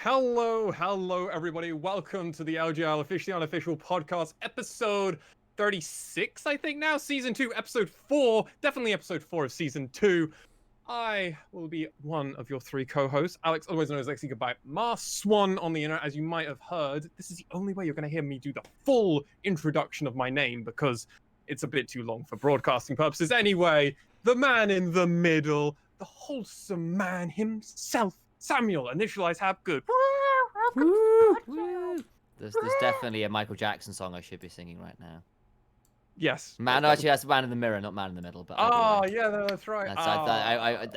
Hello, everybody. Welcome to the LJL Officially Unofficial Podcast, episode 36, I think now, season 2, episode 4, definitely episode 4 of season 2. I will be one of your three co-hosts, Alex, otherwise known as Lexi Goodbye, MaskedSwan on the internet. As you might have heard, this is the only way you're going to hear me do the full introduction of my name because it's a bit too long for broadcasting purposes. Anyway, the man in the middle, the wholesome man himself, Samuel, Initia1ise have good. There's definitely a Michael Jackson song I should be singing right now. Yes. Man, no, actually, that's Man in the Mirror, not Man in the Middle. But oh, yeah, that's right.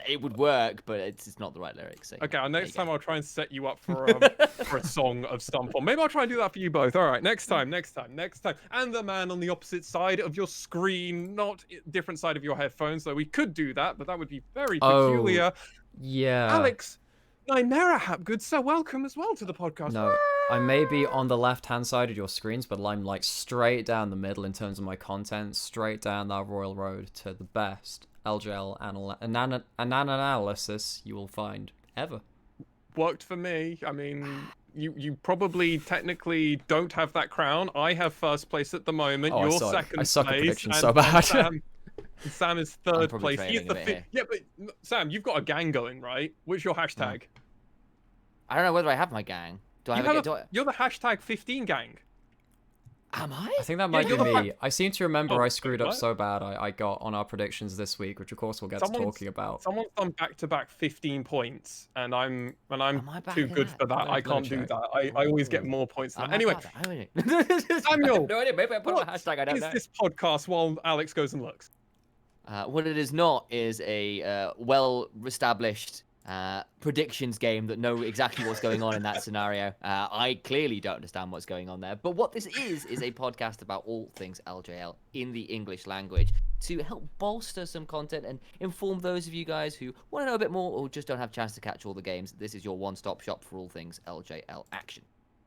It would work, but it's not the right lyrics. So, okay, next time I'll try and set you up for a song of some form. Maybe I'll try and do that for you both. All right, next time. And the man on the opposite side of your screen, not different side of your headphones, though we could do that, but that would be very peculiar. Yeah. Alex, Nymaera Hapgood, so welcome as well to the podcast. No, I may be on the left-hand side of your screens, but I'm like straight down the middle in terms of my content, straight down that royal road to the best LJL analysis you will find ever. Worked for me. I mean, you probably technically don't have that crown. I have first place at the moment. You're second place. I suck at predictions so bad. Sam is third place. He's the yeah, but Sam, you've got a gang going, right? What's your hashtag? I don't know whether I have my gang. Do I have a You're the hashtag 15 gang. Am I? I think that might be me. I seem to remember I screwed up what? so bad I got on our predictions this week, which of course we'll get to talking about. Someone's done back-to-back 15 points, and I'm too good for that. I can't do that. I always get more points than that. Anyway, Samuel, no idea. Maybe I put on a hashtag. I don't know. Is this podcast while Alex goes and looks? What it is not is a well-established predictions game that know exactly what's going on in that scenario. I clearly don't understand what's going on there. But what this is a podcast about all things LJL in the English language to help bolster some content and inform those of you guys who want to know a bit more or just don't have a chance to catch all the games. This is your one-stop shop for all things LJL action.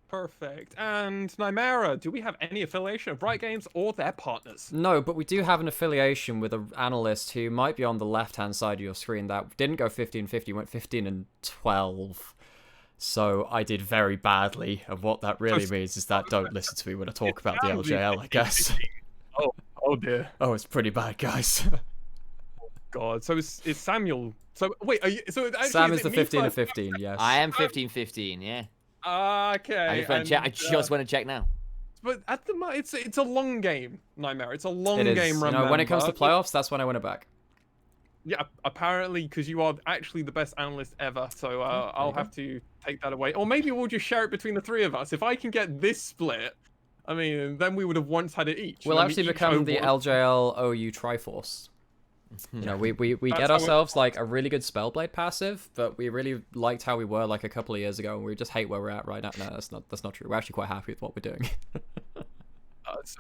Perfect. And Nymaera, do we have any affiliation of Riot Games or their partners? No, but we do have an affiliation with an analyst who might be on the left-hand side of your screen that didn't go 15-50, went 15-12. So I did very badly, and what that really means is that don't listen to me when I talk about the LJL, I guess. Oh dear. Oh, it's pretty bad, guys. God, so it's Samuel. So wait, Sam is the 15-15, yes. I am 15-15, yeah. Okay. I just want to check now. But at the moment, it's a long game, Nymaera. It's a long game. Remember, you know, when it comes to playoffs, that's when I win it back. Yeah, apparently, because you are actually the best analyst ever. So I'll have to take that away, or maybe we'll just share it between the three of us. If I can get this split, I mean, then we would have once had it each. We'll actually become the LJL OU Triforce. You know, we get ourselves like a really good Spellblade passive, but we really liked how we were like a couple of years ago, and we just hate where we're at right now. No, that's not true. We're actually quite happy with what we're doing.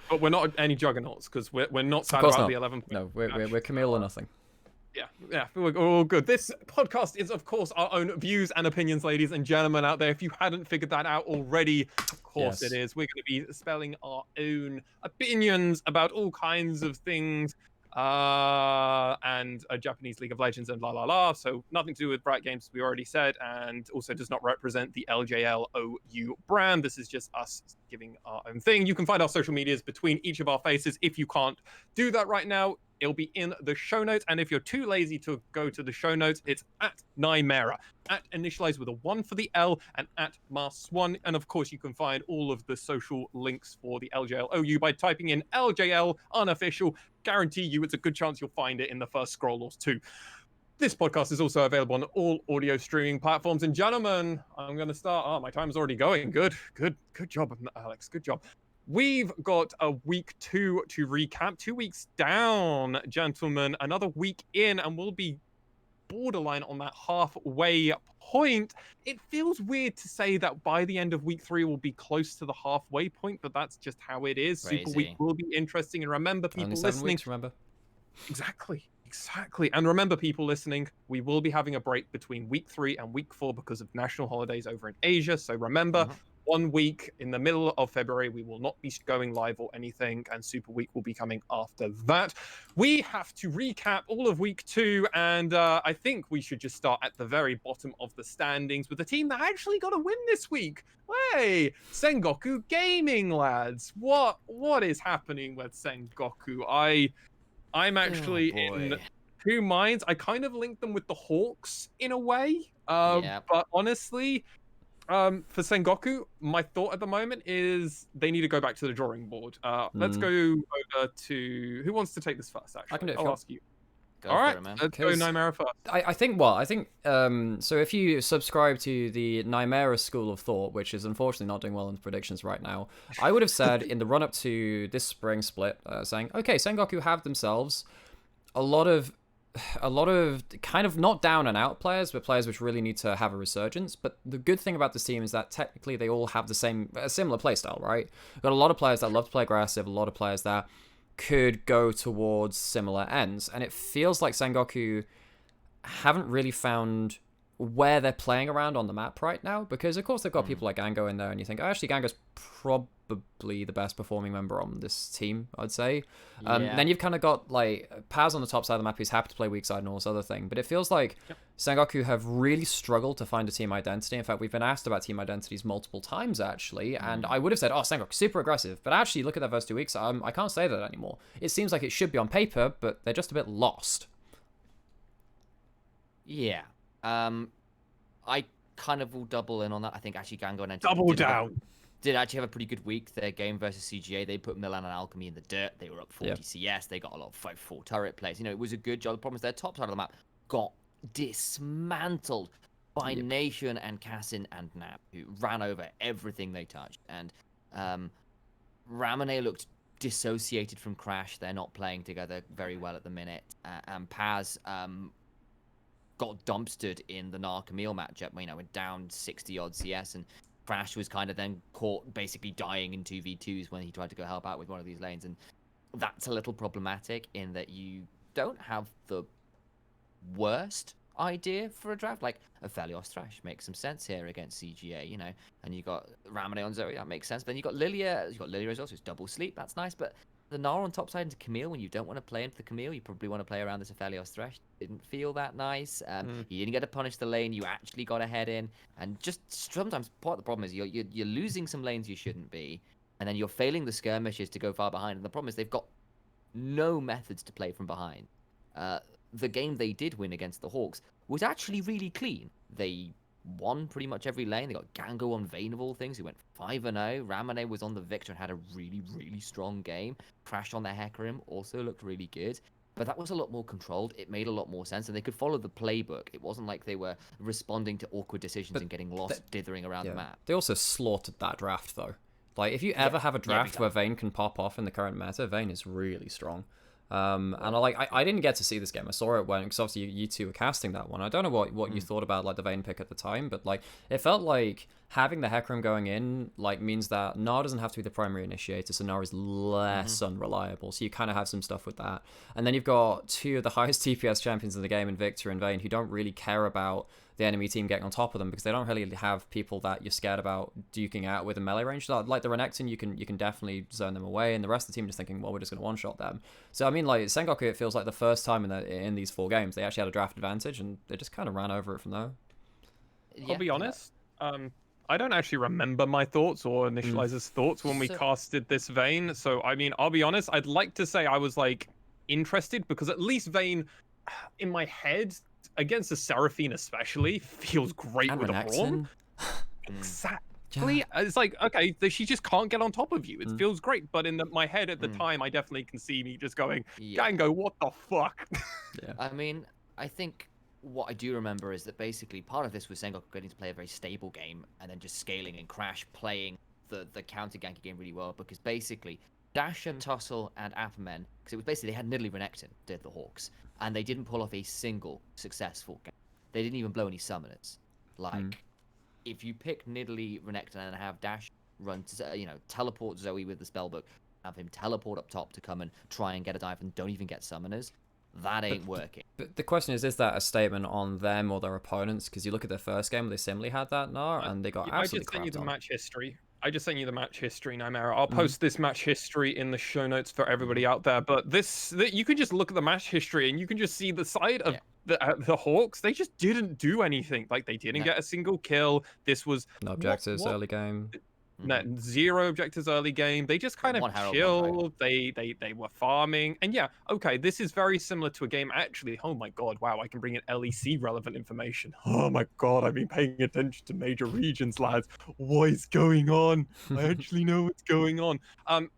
But we're not any juggernauts because we're not sad about the 11. No, we're Camille or nothing. Yeah, we're all good. This podcast is, of course, our own views and opinions, ladies and gentlemen out there. If you hadn't figured that out already, of course it is. We're going to be spelling our own opinions about all kinds of things. And a Japanese League of Legends and so nothing to do with Riot Games, we already said, and also does not represent the LJL OU brand. This is just us giving our own thing. You can find our social medias between each of our faces. If you can't do that right now, it'll be in the show notes, and if you're too lazy to go to the show notes, it's at Nymaera, at Initialize with a 1 for the L, and at MaskedSwan. And of course, you can find all of the social links for the LJL OU by typing in LJL Unofficial. Guarantee you it's a good chance you'll find it in the first scroll or two. This podcast is also available on all audio streaming platforms. And gentlemen, I'm going to start. Oh, my time's already going. Good job, Alex. Good job. We've got a week 2 to recap. 2 weeks down, gentlemen. Another week in, and we'll be borderline on that halfway point. It feels weird to say that by the end of week 3 we'll be close to the halfway point, but that's just how it is. Crazy. Super Week will be interesting, and remember, people Only 7 listening. weeks, remember? Exactly. And remember, people listening, we will be having a break between week 3 and week 4 because of national holidays over in Asia. So remember, 1 week in the middle of February. We will not be going live or anything, and Super Week will be coming after that. We have to recap all of week 2, and I think we should just start at the very bottom of the standings with the team that actually got a win this week. Hey, Sengoku Gaming, lads. What is happening with Sengoku? I'm actually in 2 minds. I kind of linked them with the Hawks in a way. But honestly, for Sengoku, my thought at the moment is they need to go back to the drawing board. Let's go over to who wants to take this first. Actually, I can do it. I'll ask you. Go All right, it, man. let's go Nymaera first. I think so if you subscribe to the Nymaera school of thought, which is unfortunately not doing well in the predictions right now, I would have said in the run-up to this spring split, saying, okay, Sengoku have themselves a lot of kind of not down and out players, but players which really need to have a resurgence. But the good thing about this team is that technically they all have a similar playstyle, right? We've got a lot of players that love to play aggressive, a lot of players that could go towards similar ends, and it feels like Sengoku haven't really found where they're playing around on the map right now, because of course they've got people like Gango in there, and you think, oh, actually Gango's probably the best performing member on this team, I'd say. Then you've kind of got like Paz on the top side of the map who's happy to play weak side and all this other thing, but it feels like Sengoku have really struggled to find a team identity. In fact, we've been asked about team identities multiple times actually, and I would have said, oh, Sengoku super aggressive, but actually look at their first 2 weeks, I can't say that anymore. It seems like it should be on paper, but they're just a bit lost. I kind of will double in on that. I think actually Gango and Double down. Did actually have a pretty good week. Their game versus CGA, they put Milan and Alchemy in the dirt. They were up 40 CS. They got a lot of 5-4 turret plays. You know, it was a good job. The problem is their top side of the map got dismantled by Nation and Cassin and Nap, who ran over everything they touched. And Ramane looked dissociated from Crash. They're not playing together very well at the minute. And Paz got dumpstered in the Nar Camille matchup, you know, went down 60 odd CS, and Crash was kind of then caught basically dying in 2v2s when he tried to go help out with one of these lanes. And that's a little problematic in that you don't have the worst idea for a draft. Like Aphelios Thresh makes some sense here against CGA, you know, and you got Ramane on Zoe, that makes sense. But then you got Lilia as well, so it's double sleep, that's nice. But the Gnar on top side into Camille, when you don't want to play into the Camille, you probably want to play around this Aphelios Thresh. Didn't feel that nice. You didn't get to punish the lane. You actually got a head in. And just sometimes part of the problem is you're losing some lanes you shouldn't be, and then you're failing the skirmishes to go far behind. And the problem is they've got no methods to play from behind. The game they did win against the Hawks was actually really clean. They won pretty much every lane. They got Gango on Vayne of all things, who went 5-0. Ramane was on the Victor and had a really, really strong game. Crash on the Hecarim also looked really good. But that was a lot more controlled. It made a lot more sense, and they could follow the playbook. It wasn't like they were responding to awkward decisions and getting lost dithering around the map. They also slaughtered that draft, though. Like, if you ever have a draft where Vayne can pop off in the current meta, Vayne is really strong. And I didn't get to see this game. I saw it when, because obviously you two were casting that one. I don't know what you thought about like the Vayne pick at the time, but like it felt like having the Hecarim going in like means that Gnar doesn't have to be the primary initiator, so Gnar is less unreliable. So you kind of have some stuff with that. And then you've got two of the highest TPS champions in the game in Victor and Vayne who don't really care about the enemy team getting on top of them, because they don't really have people that you're scared about duking out with a melee range. Like the Renekton, you can definitely zone them away, and the rest of the team just thinking, well, we're just going to one-shot them. So I mean, like Sengoku, it feels like the first time in these 4 games they actually had a draft advantage, and they just kind of ran over it from there. I'll be honest, I don't actually remember my thoughts or Initia1ise's thoughts when we casted this Vayne. So I mean, I'll be honest, I'd like to say I was like interested, because at least Vayne in my head against the Seraphine especially feels great and with a Braum. Exactly. Yeah. It's like, okay, she just can't get on top of you. It feels great, but in my head at the time, I definitely can see me just going, Gango, what the fuck? I mean, I think what I do remember is that basically part of this was Sengoku getting to play a very stable game and then just scaling and Crash playing the counter ganky game really well, because basically Dasha, Tussle, and Appermen, because it was basically they had Nidalee Renekton, did the Hawks, and they didn't pull off a single successful game. They didn't even blow any summoners. Like, if you pick Nidalee Renekton and have Dash run to, teleport Zoe with the spellbook, have him teleport up top to come and try and get a dive and don't even get summoners, That ain't working. But the question is that a statement on them or their opponents? Because you look at their first game, they similarly had that, and they got absolutely I just sent you the crapped on. match history. I just sent you the match history, Nymaera. I'll post this match history in the show notes for everybody out there. But you can just look at the match history and you can just see the side of the Hawks. They just didn't do anything. Like, they didn't get a single kill. This was No objectives early game. Zero objectives early game. They just kind of chilled. They were farming, and yeah, okay, this is very similar to a game. Actually, oh my god, wow, I can bring in LEC relevant information. Oh my god, I've been paying attention to major regions, lads. What is going on? I actually know what's going on. I'm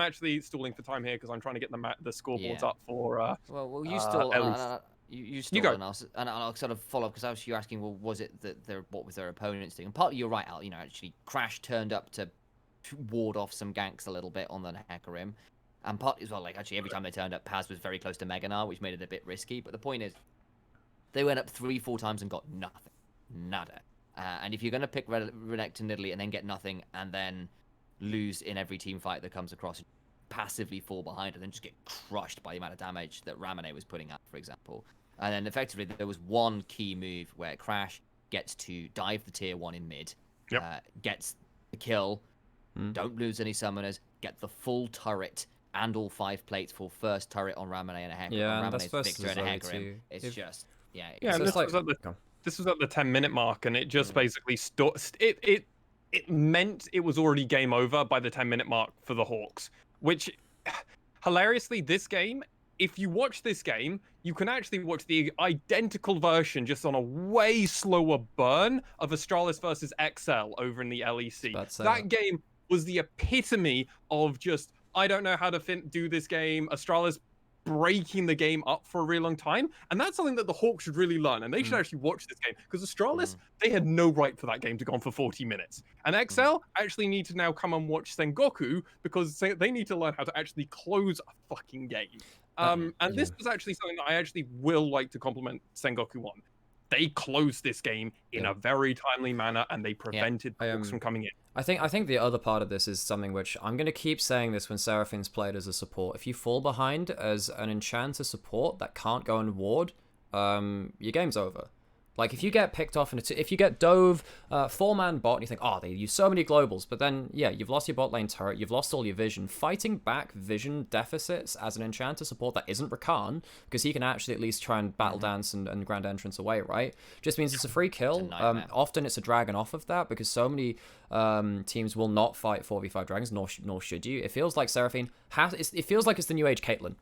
actually stalling for time here because I'm trying to get the scoreboards up for. Well, you stall. You stole, go. and I'll sort of follow up because obviously you're asking, well, was it that what was their opponents doing? And partly you're right, Al. You know, actually, Crash turned up to ward off some ganks a little bit on the Hecarim, and partly as well, like actually every time they turned up, Paz was very close to Meganar, which made it a bit risky. But the point is, they went up 3-4 times and got nothing, nada. And if you're gonna pick Renekton Nidalee and then get nothing, and then lose in every team fight that comes across, passively fall behind and then just get crushed by the amount of damage that Ramune was putting out, for example. And then effectively there was one key move where Crash gets to dive the tier 1 in mid, gets the kill, don't lose any summoners, get the full turret and all 5 plates for first turret on Ramune and a Hecarim. Yeah, and Ramane's that's Victor and a Hecarim. It's just, this was at the 10-minute mark, and it just basically it meant it was already game over by the 10-minute mark for the Hawks. Which, hilariously, this game, if you watch this game, you can actually watch the identical version just on a way slower burn of Astralis versus XL over in the LEC. That game was the epitome of just, I don't know how to do this game. Astralis breaking the game up for a really long time, and that's something that the Hawks should really learn, and they should actually watch this game, because Astralis, they had no right for that game to go on for 40 minutes, and XL actually need to now come and watch Sengoku, because they need to learn how to actually close a fucking game. And this was actually something that I actually will like to compliment Sengoku on. They closed this game in a very timely manner, and they prevented the Hawks from coming in. I think the other part of this is something which I'm going to keep saying this when Seraphine's played as a support. If you fall behind as an enchanter support that can't go and ward, your game's over. Like, if you get picked off, if you get dove 4-man bot, and you think, oh, they use so many globals, but then, yeah, you've lost your bot lane turret, you've lost all your vision. Fighting back vision deficits as an enchanter support that isn't Rakan, because he can actually at least try and battle dance and grand entrance away, right? Just means it's a free kill. Often it's a dragon off of that, because so many teams will not fight 4v5 dragons, nor should you. It feels like Seraphine it feels like it's the new age Caitlyn.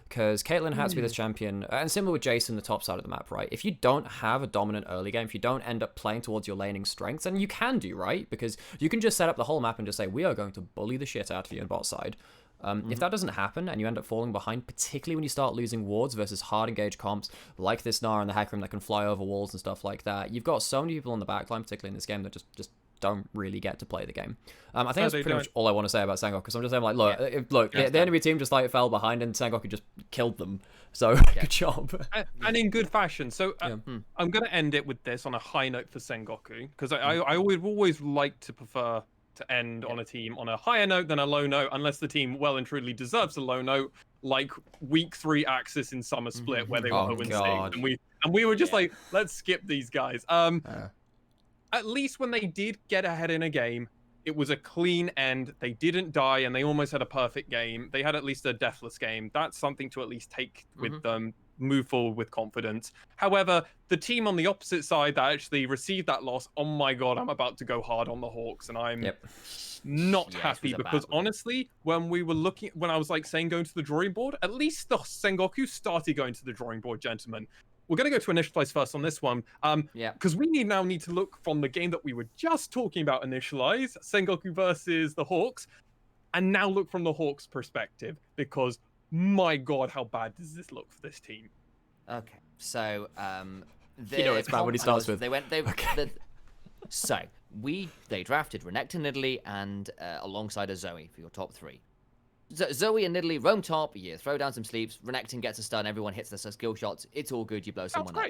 Because Caitlyn has to be this champion, and similar with Jason, the top side of the map, right? If you don't have a dominant early game, if you don't end up playing towards your laning strengths, and you can do, right? Because you can just set up the whole map and just say, we are going to bully the shit out of you on bot side. If that doesn't happen, and you end up falling behind, particularly when you start losing wards versus hard engaged comps, like this Gnar and the Hecarim that can fly over walls and stuff like that, you've got so many people on the backline, particularly in this game, that just don't really get to play the game. I think that's pretty much all I want to say about Sengoku, because I'm just saying, like, look, the enemy team just like fell behind and Sengoku just killed them. So good job. And in good fashion. So I'm going to end it with this on a high note for Sengoku, because I would always like to prefer to end on a team on a higher note than a low note, unless the team well and truly deserves a low note, like week 3 AXIZ in Summer Split, where they were 0-6, and we were just like, let's skip these guys. At least when they did get ahead in a game, it was a clean end. They didn't die, and they almost had a perfect game. They had at least a deathless game. That's something to at least take with them, move forward with confidence. However, the team on the opposite side that actually received that loss, oh my god, I'm about to go hard on the Hawks, and I'm not happy, because honestly, when I was like saying going to the drawing board, at least the Sengoku started going to the drawing board, gentlemen. We're going to go to Initia1ise first on this one, because we now need to look from the game that we were just talking about, Initia1ise, Sengoku versus the Hawks, and now look from the Hawks' perspective, because my god, how bad does this look for this team? Okay, so it's bad when he starts with. They drafted Renekton Nidalee and alongside a Zoe for your top 3. Zoe and Nidalee roam top, you throw down some sleeps, Renekton gets a stun, everyone hits their skill shots, it's all good, you blow someone up.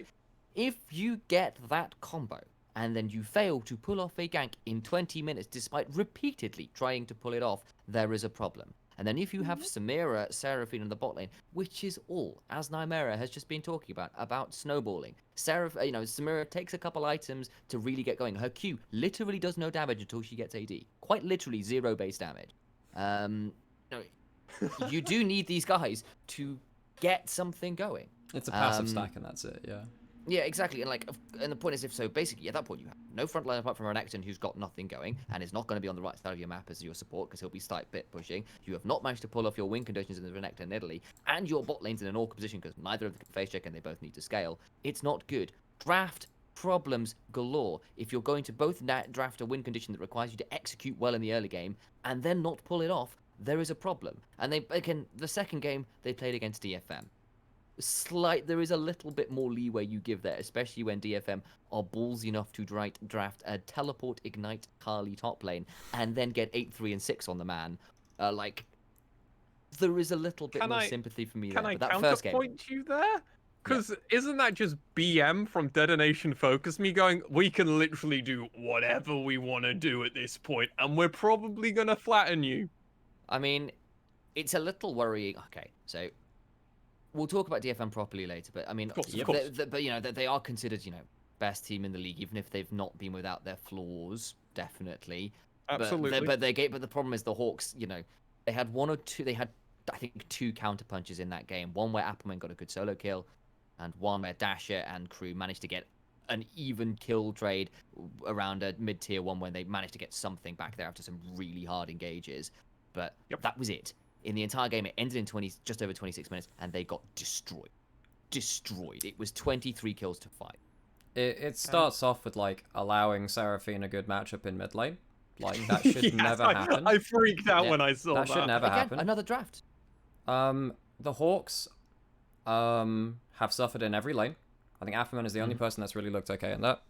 If you get that combo, and then you fail to pull off a gank in 20 minutes, despite repeatedly trying to pull it off, there is a problem. And then if you have Nymaera, Seraphine in the bot lane, which is all, as Nymaera has just been talking about snowballing. Nymaera takes a couple items to really get going. Her Q literally does no damage until she gets AD. Quite literally 0 base damage. You do need these guys to get something going. It's a passive stack and that's it, yeah. Yeah, exactly. And the point is, if so, basically, at that point, you have no front line apart from Renekton, who's got nothing going, and is not going to be on the right side of your map as your support, because he'll be slight bit pushing. You have not managed to pull off your win conditions in the Renekton in Italy, and your bot lane's in an awkward position, because neither of them can face check, and they both need to scale. It's not good. Draft problems galore. If you're going to both draft a win condition that requires you to execute well in the early game, and then not pull it off, there is a problem. And the second game, they played against DFM. There is a little bit more leeway you give there, especially when DFM are ballsy enough to draft a teleport ignite Kali top lane and then get 8-3 and 6 on the man. There is a little bit more sympathy for me there. Can I counterpoint you there? Because isn't that just BM from Detonation FocusMe going, we can literally do whatever we want to do at this point, and we're probably going to flatten you? I mean, it's a little worrying. Okay, so we'll talk about DFM properly later, but I mean, of course. They are considered, best team in the league, even if they've not been without their flaws, definitely. Absolutely. But the problem is the Hawks, they had I think 2 counter punches in that game. One where Appleman got a good solo kill, and one where Dasher and crew managed to get an even kill trade around a mid-tier 1 when they managed to get something back there after some really hard engages. But that was it. In the entire game, it ended in just over 26 minutes, and they got destroyed. It was 23 kills to 5. It starts off with allowing Seraphine a good matchup in mid lane. That should never happen. I freaked out when I saw that. That should never happen. Another draft. The Hawks have suffered in every lane. I think Afferman is the only person that's really looked okay in that.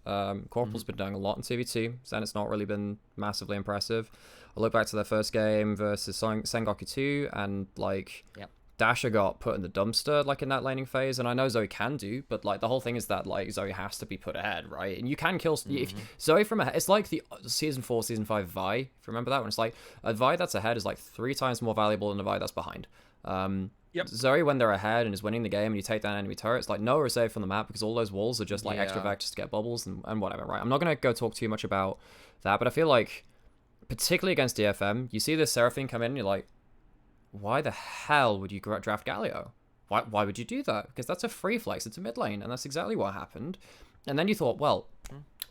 Corporal's been doing a lot in CVT. Zenit's not really been massively impressive. I look back to their first game versus Sengoku 2, and Dasher got put in the dumpster in that laning phase, and I know Zoe can do, but the whole thing is that Zoe has to be put ahead, right? And you can kill if Zoe from ahead. It's like the season 4, season 5 Vi. If you remember that one, it's like a Vi that's ahead is 3 times more valuable than a Vi that's behind. Zoe, when they're ahead and is winning the game and you take down enemy turrets, nowhere is safe from the map because all those walls are just extra vectors to get bubbles and whatever, right? I'm not going to go talk too much about that, but I feel particularly against DFM, you see this Seraphine come in and you're like, why the hell would you draft Galio? Why would you do that? Because that's a free flex, it's a mid lane, and that's exactly what happened. And then you thought, well,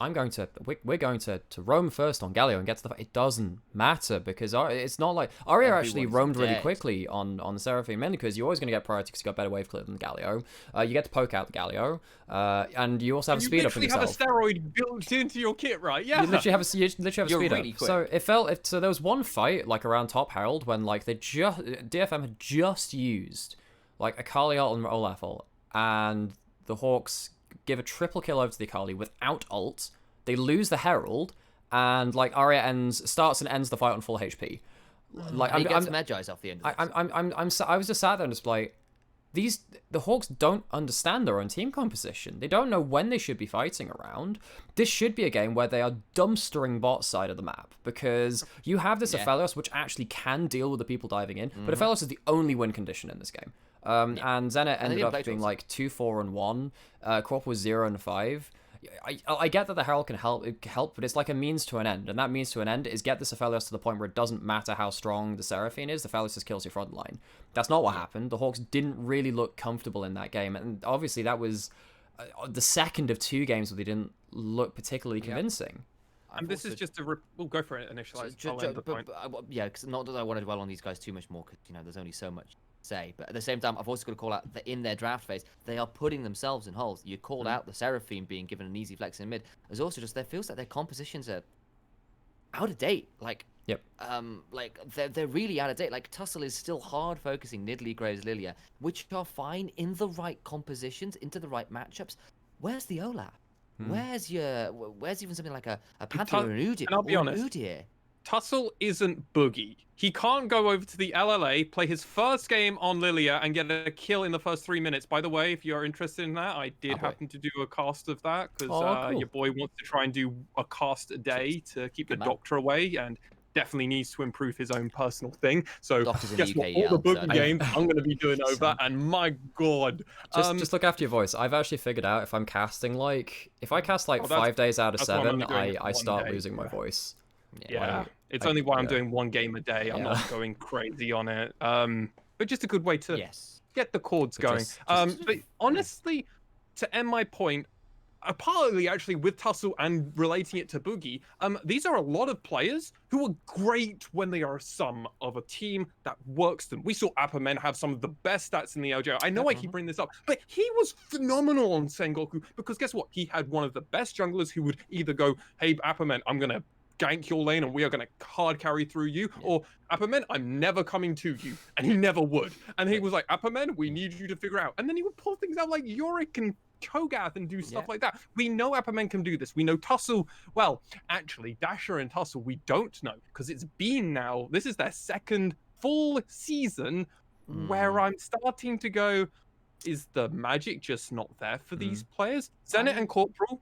we're going to roam first on Galio and get to the fight. It doesn't matter because it's not like Arya actually roamed really quickly on the Seraphine, mainly because you're always going to get priority because you got better wave clear than Galio. You get to poke out the Galio, and you also have a speed up in yourself. You literally have a steroid built into your kit, right? Yeah. You literally have a speed really up. Quick. So there was one fight around top Herald when DFM had just used a Kali ult and Olaf ult, and the Hawks give a triple kill over to the Akali without ult. They lose the Herald, and Arya starts and ends the fight on full HP. He gets Medjai's off the end of it. I was just sat there and just the Hawks don't understand their own team composition. They don't know when they should be fighting around. This should be a game where they are dumpstering bot side of the map because you have this Aphelios which actually can deal with the people diving in, but Aphelios is the only win condition in this game. And Zenit ended up being 2-4-1. Corp was 0-5. I get that the Herald can help, but it's a means to an end, and that means to an end is get this Aphelios to the point where it doesn't matter how strong the Seraphine is, the Aphelios just kills your front line. That's not what happened. The Hawks didn't really look comfortable in that game, and obviously that was the second of 2 games where they didn't look particularly convincing. And this is just we'll go for it initially. Because not that I want to dwell on these guys too much more, because there's only so much say, but at the same time I've also got to call out that in their draft phase they are putting themselves in holes. You called out the Seraphine being given an easy flex in mid. There's also just there feels like their compositions are out of date. They're really out of date. Tussle is still hard focusing Nidalee, Graves, Lilia, which are fine in the right compositions, into the right matchups. Where's the Olaf? Where's even something like a Panther or an Udyr? And I'll be honest, Tussle isn't Boogie. He can't go over to the LLA, play his first game on Lilia, and get a kill in the first 3 minutes. By the way, if you're interested in that, I did happen to do a cast of that, because cool. your boy wants to try and do a cast a day to keep the doctor away, and definitely needs to improve his own personal thing. So Doctors in guess the what? UK All the yelled, boogie so- games I'm going to be doing over, and my god, Just look after your voice. I've actually figured out if I'm casting if I cast like Oh, that's- 5 days out of that's why I'm 7, only doing it for I one start day, losing my yeah. voice. Yeah, Like, it's only why I'm yeah. doing one game a day. I'm not Yeah. going crazy on it. But just a good way to Yes. get the chords But going. just- But honestly, to end my point, partly actually with Tussle and relating it to Boogie, these are a lot of players who are great when they are some of a team that works them. We saw Apperman have some of the best stats in the LJL. I know I keep bringing this up, but he was phenomenal on Sengoku because guess what? He had one of the best junglers who would either go, hey, Apperman, I'm going to gank your lane and we are going to hard carry through you, or Apperman, I'm never coming to you, and he never would. And he was like, Apperman, we need you to figure out. And then he would pull things out like Yorick and Cho'Gath and do stuff like that. We know Apperman can do this. We know Tussle, well, actually, Dasher and Tussle, we don't know, because it's been now, this is their second full season where I'm starting to go, is the magic just not there for these players? Zenit and Corporal,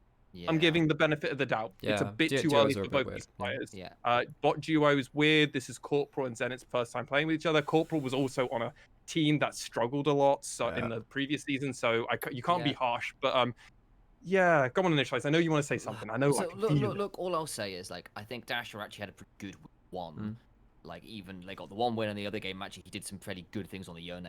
I'm giving the benefit of the doubt. It's a Yeah, bit too duos early are for a bit both weird. these players. Yeah. Bot duo is weird. This is Corporal and Zenit's first time playing with each other. Corporal was also on a team that struggled a lot in the previous season, so you can't be harsh. But yeah, go on, Initia1ise. I know you want to say something. I know. So look. All I'll say is like I think Dasher actually had a pretty good one. Like even they got the one win in the other game. Actually, he did some pretty good things on the Yone.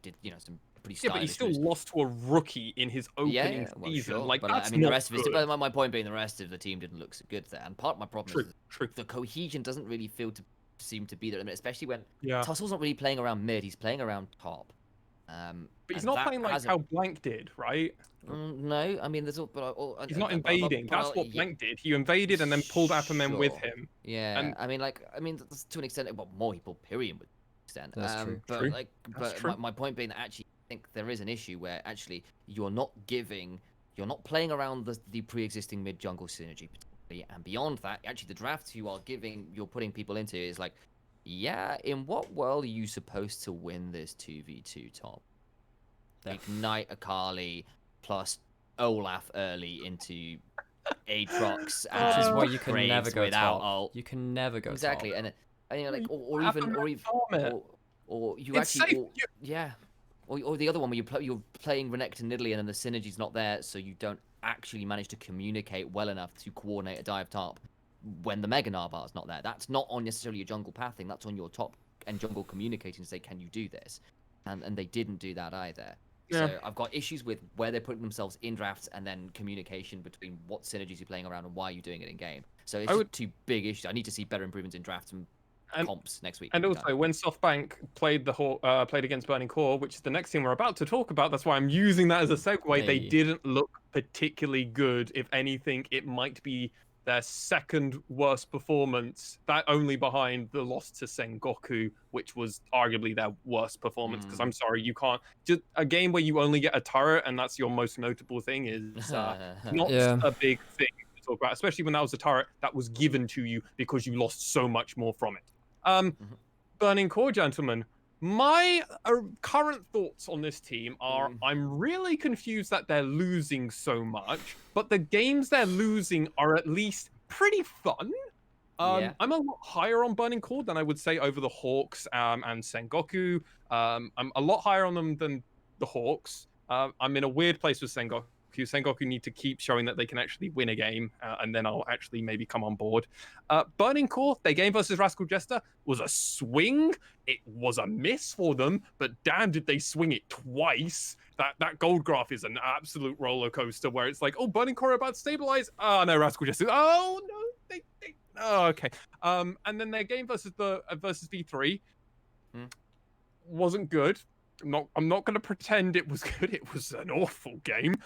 Did some pretty stylish. Yeah, but he still lost to a rookie in his opening season. Sure. Like but, that's I mean, not the rest good. of it. But my point being, the rest of the team didn't look so good there. And part of my problem is the cohesion doesn't really seem to be there, especially when Tussle's not really playing around mid. He's playing around top. But he's not playing like how Blank did, right? No, I mean, there's all. He's not invading. That's what Blank did. He invaded and then pulled Apperman with him. Yeah, and I mean, that's to an extent, well, more people, period, would extent. That's true. But my point being that actually, I think there is an issue where actually you're not playing around the pre-existing mid jungle synergy, and beyond that, actually the drafts you're putting people into is like, yeah, in what world are you supposed to win this 2v2 top? Ignite Akali plus Olaf early into Aatrox, which is why you can Graves never go without top. ult. You can never go exactly, top. and you know, like, or you It's actually, safe. or the other one where you're playing Renekton Nidalee and then the synergy's not there, so you don't actually manage to communicate well enough to coordinate a dive top when the Mega Narbar's not there. That's not on necessarily your jungle pathing. That's on your top and jungle communicating to say, can you do this? And they didn't do that either. Yeah. So I've got issues with where they're putting themselves in drafts and then communication between what synergies you're playing around and why you're doing it in game. So it's just two big issues. I need to see better improvements in drafts and comps next week. And also, when SoftBank played against Burning Core, which is the next team we're about to talk about, that's why I'm using that as a segue. They didn't look particularly good. If anything, it might be their second worst performance, that only behind the loss to Sengoku, which was arguably their worst performance. Because I'm sorry, you can't just a game where you only get a turret and that's your most notable thing is not a big thing to talk about, especially when that was a turret that was given to you because you lost so much more from it. Burning Core, gentlemen, my current thoughts on this team are I'm really confused that they're losing so much, but the games they're losing are at least pretty fun. I'm a lot higher on Burning Core than I would say over the Hawks and Sengoku. I'm a lot higher on them than the Hawks. I'm in a weird place with Sengoku. Sengoku need to keep showing that they can actually win a game, and then I'll actually maybe come on board. Burning Core, their game versus Rascal Jester was a swing. It was a miss for them, but damn, did they swing it twice. That gold graph is an absolute roller coaster where it's like, oh, Burning Core about to stabilize. Oh, no, Rascal Jester. Oh, no, oh, okay. And then their game versus V3 wasn't good. I'm not going to pretend it was good. It was an awful game.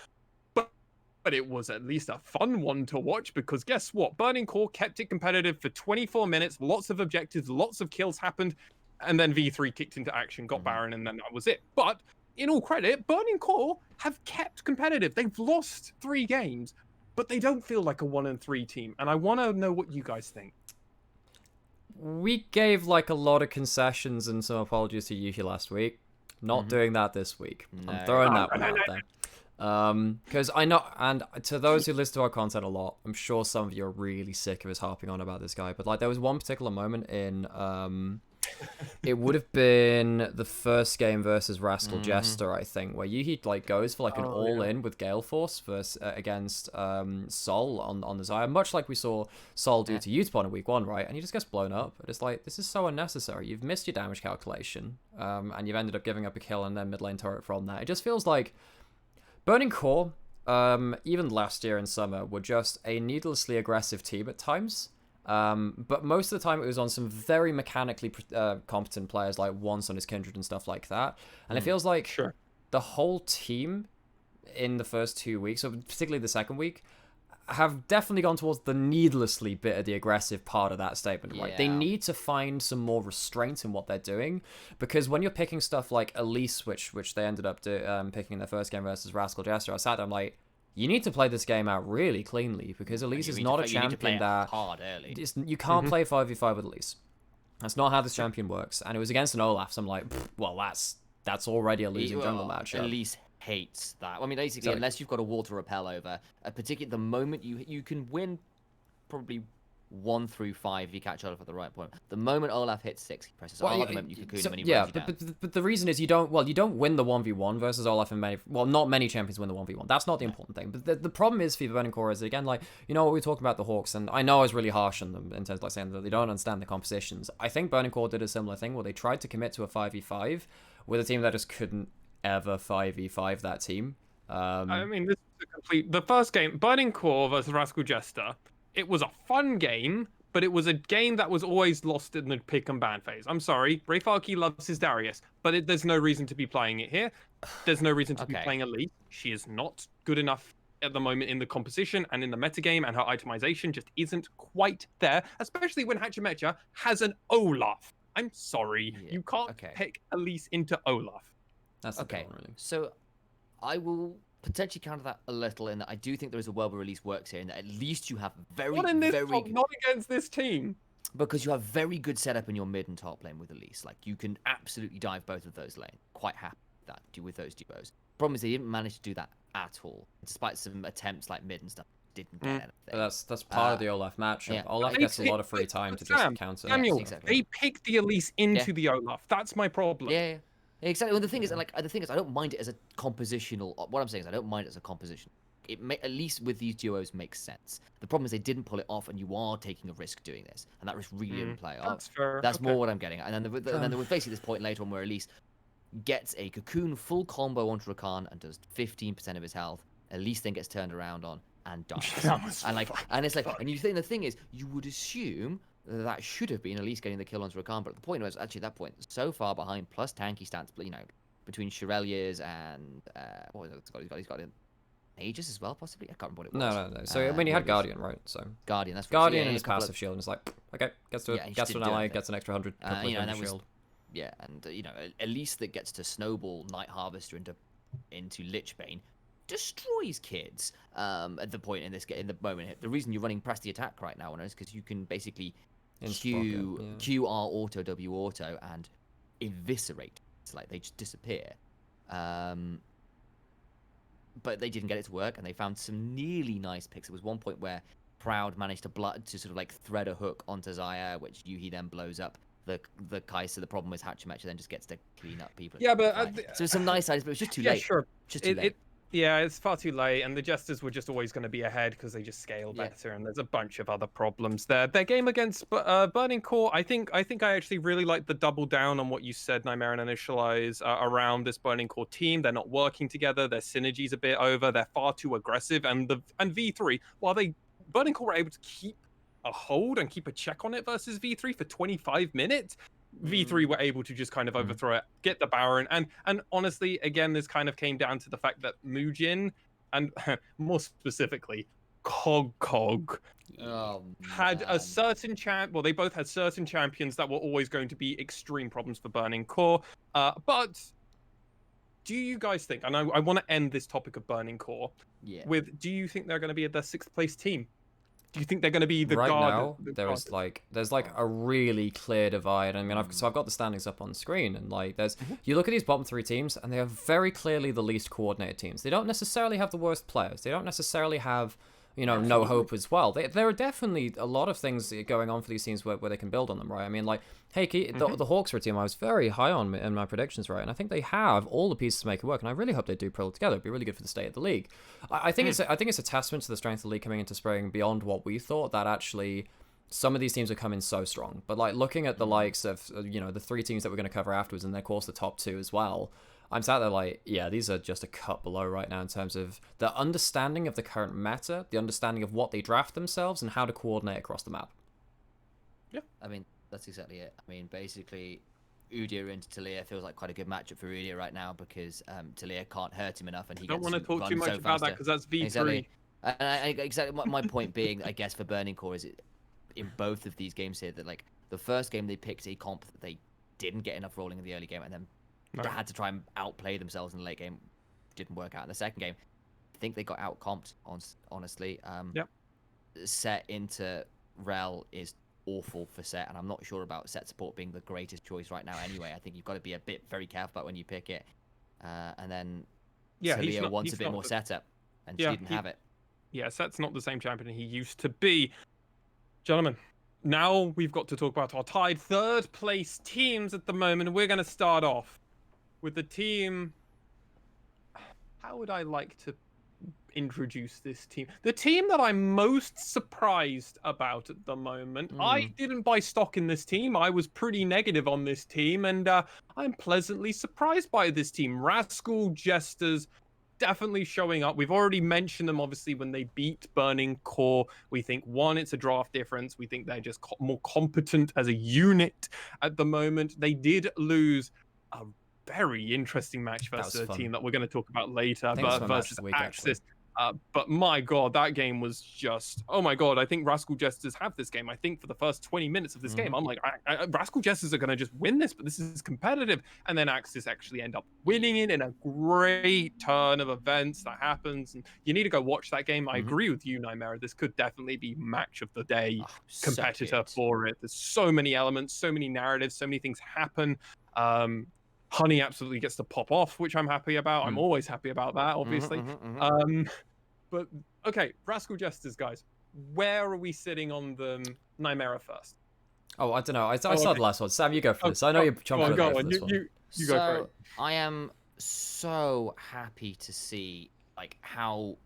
But it was at least a fun one to watch because guess what? Burning Core kept it competitive for 24 minutes, lots of objectives, lots of kills happened, and then V3 kicked into action, got Baron, and then that was it. But in all credit, Burning Core have kept competitive. They've lost 3 games, but they don't feel like a 1-3 team. And I want to know what you guys think. We gave like a lot of concessions and some apologies to Yuki last week. Not doing that this week. I'm throwing that one out there. Because I know, and to those who listen to our content a lot, I'm sure some of you are really sick of us harping on about this guy. But like, there was one particular moment in, it would have been the first game versus Rascal Jester, I think, where Yuhi like goes for like an all-in with Gale Force versus against Sol on the Xayah, much like we saw Sol do to Youthbon in week 1, right? And he just gets blown up. And it's like, this is so unnecessary. You've missed your damage calculation, and you've ended up giving up a kill and then mid lane turret from that. It just feels like Burning Core, even last year in summer, were just a needlessly aggressive team at times. But most of the time it was on some very mechanically competent players like Once on his Kindred and stuff like that. And it feels like the whole team in the first 2 weeks, or particularly the second week, have definitely gone towards the needlessly bit of the aggressive part of that statement, right? They need to find some more restraint in what they're doing, because when you're picking stuff like Elise, which they ended up picking in their first game versus Rascal Jester, I sat there, I'm like, you need to play this game out really cleanly, because Elise is not a champion that hard early. You can't play 5v5 with Elise. That's not how this champion works. And it was against an Olaf, so I'm like, well, that's already a losing jungle matchup. Elise hates that. I mean, basically, unless you've got a water repel over, the moment you can win probably 1 through 5 if you catch Olaf at the right point. The moment Olaf hits 6, he presses R, the moment you cocoon him and he runs you down. But the reason is you don't win the 1v1 versus Olaf in not many champions win the 1v1. That's not the important thing. But the problem is for the Burning Core is, again, like, you know what we talk about the Hawks, and I know I was really harsh on them in terms of like saying that they don't understand the compositions. I think Burning Core did a similar thing where they tried to commit to a 5v5 with a team that just couldn't ever 5v5 that team. I mean, this is the first game, Burning Core versus Rascal Jester, it was a fun game, but it was a game that was always lost in the pick and ban phase. I'm sorry, Rayfarki loves his Darius, but there's no reason to be playing it here. There's no reason to be playing Elise. She is not good enough at the moment in the composition and in the metagame, and her itemization just isn't quite there, especially when Hachimecha has an Olaf. I'm sorry, you can't pick Elise into Olaf. That's okay. Really. So I will potentially counter that a little in that I do think there is a world where Elise works here, and that at least you have not against this team. Because you have very good setup in your mid and top lane with Elise. Like, you can absolutely dive both of those lanes. Quite happy with those duos. Problem is they didn't manage to do that at all, despite some attempts like mid and stuff. Didn't get anything. That's part of the Olaf matchup. Yeah. Olaf gets a lot of free time to just counter. Samuel, they picked the Elise into the Olaf. That's my problem. Yeah. Exactly. Well, the thing is, I don't mind it as a compositional. What I'm saying is, I don't mind it as a composition. At least with these duos, makes sense. The problem is they didn't pull it off, and you are taking a risk doing this, and that risk really didn't play off. That's fair. That's more what I'm getting at. And then there was basically this point later on where Elise gets a cocoon full combo onto Rakan and does 15% of his health. Elise then gets turned around on and dies. And you think the thing is, you would assume that should have been Elise getting the kill onto Rakan, but the point was actually at that point so far behind, plus tanky stats, between Shireliers and what was it? He's got an Aegis as well, possibly. I can't remember what it was. No. So I mean, he had Guardian, right? So Guardian, that's Guardian and his passive shield, and it's like, okay, gets to an ally, gets an extra 100 shield. And Elise that gets to snowball Night Harvester into Lichbane destroys kids at the point in the moment here. The reason you're running press the attack right now is because you can basically Q R auto W auto and eviscerate. It's like they just disappear. But they didn't get it to work, and they found some nearly nice picks. There was one point where Proud managed to sort of like thread a hook onto Xayah, which Yuhi then blows up the Kai'Sa. The problem is Hachimecha then just gets to clean up people. Yeah, but so some nice ideas, but it was just too late. Sure. Just too late. Yeah, it's far too late, and the Jesters were just always going to be ahead because they just scale better, and there's a bunch of other problems there. Their game against Burning Core, I think I actually really like the double down on what you said, Nymaera and Initia1ise, around this Burning Core team. They're not working together, their synergy's a bit over, they're far too aggressive, and V3, while Burning Core were able to keep a hold and keep a check on it versus V3 for 25 minutes, V3 were able to just kind of overthrow it, get the Baron, and honestly, again, this kind of came down to the fact that Mujin, and more specifically, Cog had a certain they both had certain champions that were always going to be extreme problems for Burning Core. But do you guys think, and I want to end this topic of Burning Core with, do you think they're going to be at their 6th place team? Do you think they're going to be the right guard? now, there's like a really clear divide. I mean, I've got the standings up on the screen, and like you look at these bottom 3 teams, and they are very clearly the least coordinated teams. They don't necessarily have the worst players. They don't necessarily have, no hope as well. There are definitely a lot of things going on for these teams where they can build on them, right? I mean, like, hey, the Hawks are a team I was very high on in my predictions, right? And I think they have all the pieces to make it work, and I really hope they do pull it together. It'd be really good for the state of the league. I think it's a testament to the strength of the league coming into spring beyond what we thought, that actually some of these teams are coming so strong. But like looking at the likes of the 3 teams that we're going to cover afterwards, and of course the top 2 as well, I'm sat there like, yeah, these are just a cut below right now in terms of the understanding of the current meta, the understanding of what they draft themselves, and how to coordinate across the map. Yeah, I mean, that's exactly it. I mean, basically, Udyr into Taliyah feels like quite a good matchup for Udyr right now, because Taliyah can't hurt him enough, and he don't want to talk too much about that because that's V3. Exactly. Exactly. My point being, I guess, for Burning Core is in both of these games here that like the first game they picked a comp that they didn't get enough rolling in the early game, and then they had to try and outplay themselves in the late game. Didn't work out in the second game. I think they got out-comped, honestly. Set into Rel is awful for Set, and I'm not sure about Set support being the greatest choice right now anyway. I think you've got to be a bit very careful about when you pick it. And then Taliyah wants a bit more setup, and she didn't have it. Yeah, Set's not the same champion he used to be. Gentlemen, now we've got to talk about our tied 3rd place teams at the moment. We're going to start off with the team. How would I like to introduce this team? The team that I'm most surprised about at the moment. I didn't buy stock in this team. I was pretty negative on this team, and I'm pleasantly surprised by this team. Rascal Jesters definitely showing up. We've already mentioned them, obviously, when they beat Burning Core. We think, one, it's a draft difference. We think they're just more competent as a unit at the moment. They did lose a very interesting match versus a team that we're going to talk about later, but versus AXIZ. But my God, that game was just, oh my God, I think Rascal Jesters have this game. I think for the first 20 minutes of this game, I'm like, Rascal Jesters are going to just win this, but this is competitive. And then AXIZ actually end up winning it in a great turn of events that happens. And you need to go watch that game. I agree with you, Nymaera. This could definitely be match of the day competitor for it. There's so many elements, so many narratives, so many things happen. Honey absolutely gets to pop off, which I'm happy about. I'm always happy about that, obviously. But okay, Rascal Jesters, guys, where are we sitting on them? Nymaera first. Oh, I don't know. I started the last one. Sam, you go for this. I know you're chomping go for on. this one. You go for it. I am so happy to see like how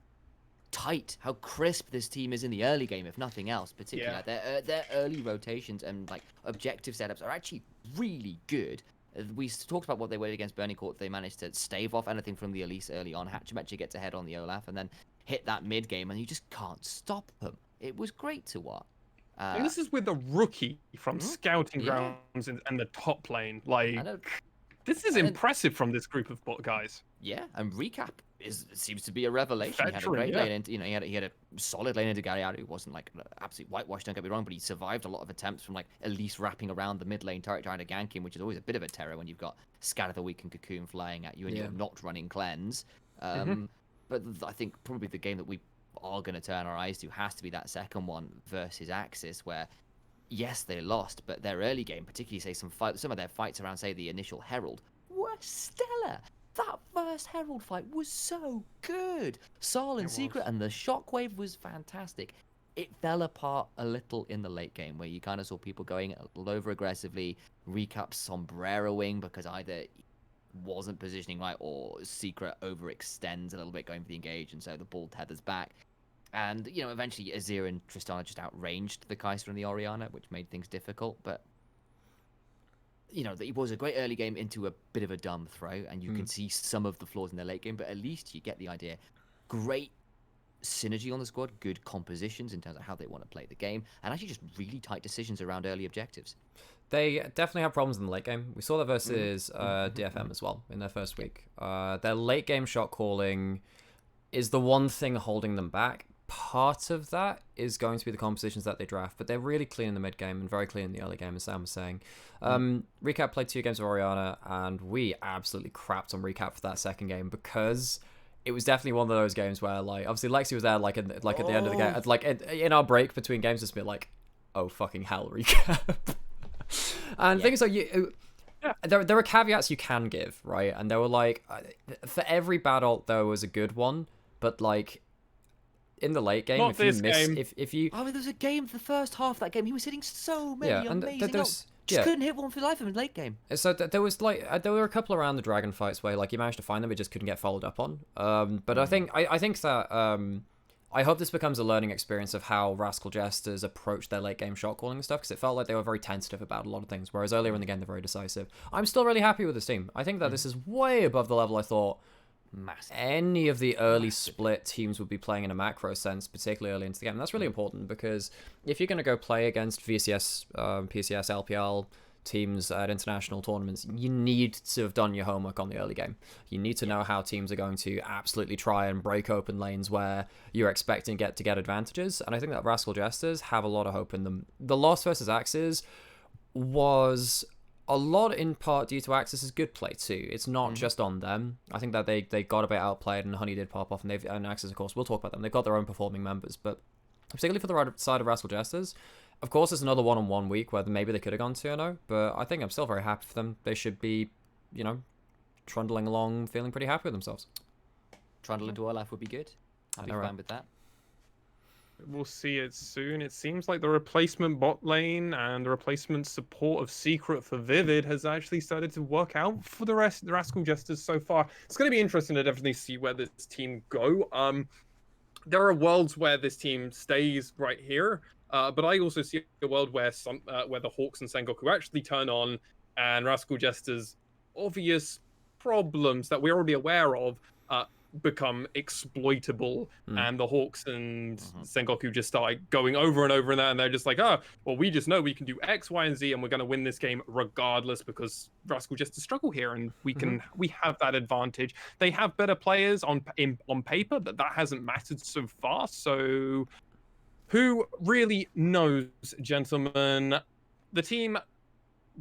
tight, how crisp this team is in the early game, if nothing else. Particularly their early rotations and like objective setups are actually really good. We talked about what they were against Burning Court. They managed to stave off anything from the Elise early on. Hachimechi gets ahead on the Olaf and then hit that mid game, and you just can't stop them. It was great to watch. And this is with a rookie from Scouting Grounds and the top lane. Like, this is impressive from this group of guys. Yeah, and Recap seems to be a revelation. He had a great lane into, he had a solid lane into Galliard, who wasn't like an absolute whitewash, don't get me wrong, but he survived a lot of attempts from like at least wrapping around the mid lane turret trying to gank him, which is always a bit of a terror when you've got Scatter the Weak and Cocoon flying at you and you're not running cleanse. But I think probably the game that we are going to turn our eyes to has to be that second one versus AXIZ, where yes, they lost, but their early game, particularly say some of their fights around say the initial Herald, were stellar. That first Herald fight was so good. Sol and Secret and the Shockwave was fantastic. It fell apart a little in the late game where you kind of saw people going a little over aggressively, Recap sombreroing because either wasn't positioning right or Secret overextends a little bit going for the engage, and so the ball tethers back. And, eventually Azir and Tristana just outranged the Kai'Sa and the Orianna, which made things difficult, but it was a great early game into a bit of a dumb throw, and you can see some of the flaws in the late game, but at least you get the idea. Great synergy on the squad, good compositions in terms of how they want to play the game, and actually just really tight decisions around early objectives. They definitely have problems in the late game. We saw that versus DFM as well in their first week. Their late game shot calling is the one thing holding them back. Part of that is going to be the compositions that they draft, but they're really clean in the mid game and very clean in the early game, as Sam was saying. Recap played 2 games of Orianna, and we absolutely crapped on Recap for that second game because it was definitely one of those games where, like, obviously Lexi was there, like, at the end of the game, like, in our break between games, just be like, oh, fucking hell, recap. And things like there are caveats you can give, right? And there were, like, for every bad ult, there was a good one, but, like, in the late game, if you miss, if you... Oh, there was a game for the first half of that game. He was hitting so many amazing ults. Just couldn't hit one for life in the late game. So there was like there were a couple around the dragon fights where like you managed to find them, but just couldn't get followed up on. But I think that I hope this becomes a learning experience of how Rascal Jesters approach their late game shot calling and stuff, because it felt like they were very tentative about a lot of things, whereas earlier in the game they're very decisive. I'm still really happy with this team. I think that this is way above the level I thought any of the early split teams would be playing in a macro sense, particularly early into the game. And that's really important, because if you're going to go play against VCS, PCS, LPL teams at international tournaments, you need to have done your homework on the early game. You need to know how teams are going to absolutely try and break open lanes where you're expecting to get advantages. And I think that Rascal Jesters have a lot of hope in them. The loss versus AXIZ was a lot in part due to AXIZ's good play too. It's not just on them. I think that they got a bit outplayed, and Honey did pop off, and AXIZ, of course, we'll talk about them. They've got their own performing members, but particularly for the right side of Rascal Jesters, of course, it's another one-on-one week where maybe they could have gone 2-0, but I think I'm still very happy for them. They should be, trundling along, feeling pretty happy with themselves. Trundle into our life would be good. I'd be fine with that. We'll see it soon. It seems like the replacement bot lane and the replacement support of Secret for Vivid has actually started to work out for the Rascal Jesters so far. It's going to be interesting to definitely see where this team go. There are worlds where this team stays right here, but I also see a world where the Hawks and Sengoku actually turn on, and Rascal Jesters' obvious problems that we're already aware of become exploitable, and the Hawks and Sengoku just start going over and over in that, and they're just like, oh, well, we just know we can do X, Y, and Z, and we're going to win this game regardless, because Rascal just struggle here, and we have that advantage. They have better players on paper, but that hasn't mattered so far. So who really knows, gentlemen? The team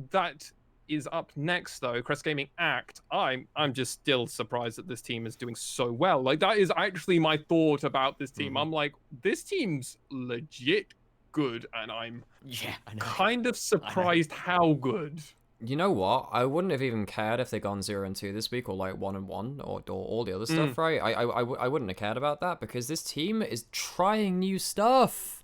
that is up next, though, Crest Gaming Act. I'm just still surprised that this team is doing so well. Like, that is actually my thought about this team. I'm like, this team's legit good, and I'm kind of surprised how good. You know what? I wouldn't have even cared if they'd gone 0-2 this week, or like 1-1, or all the other stuff, right? I wouldn't have cared about that, because this team is trying new stuff.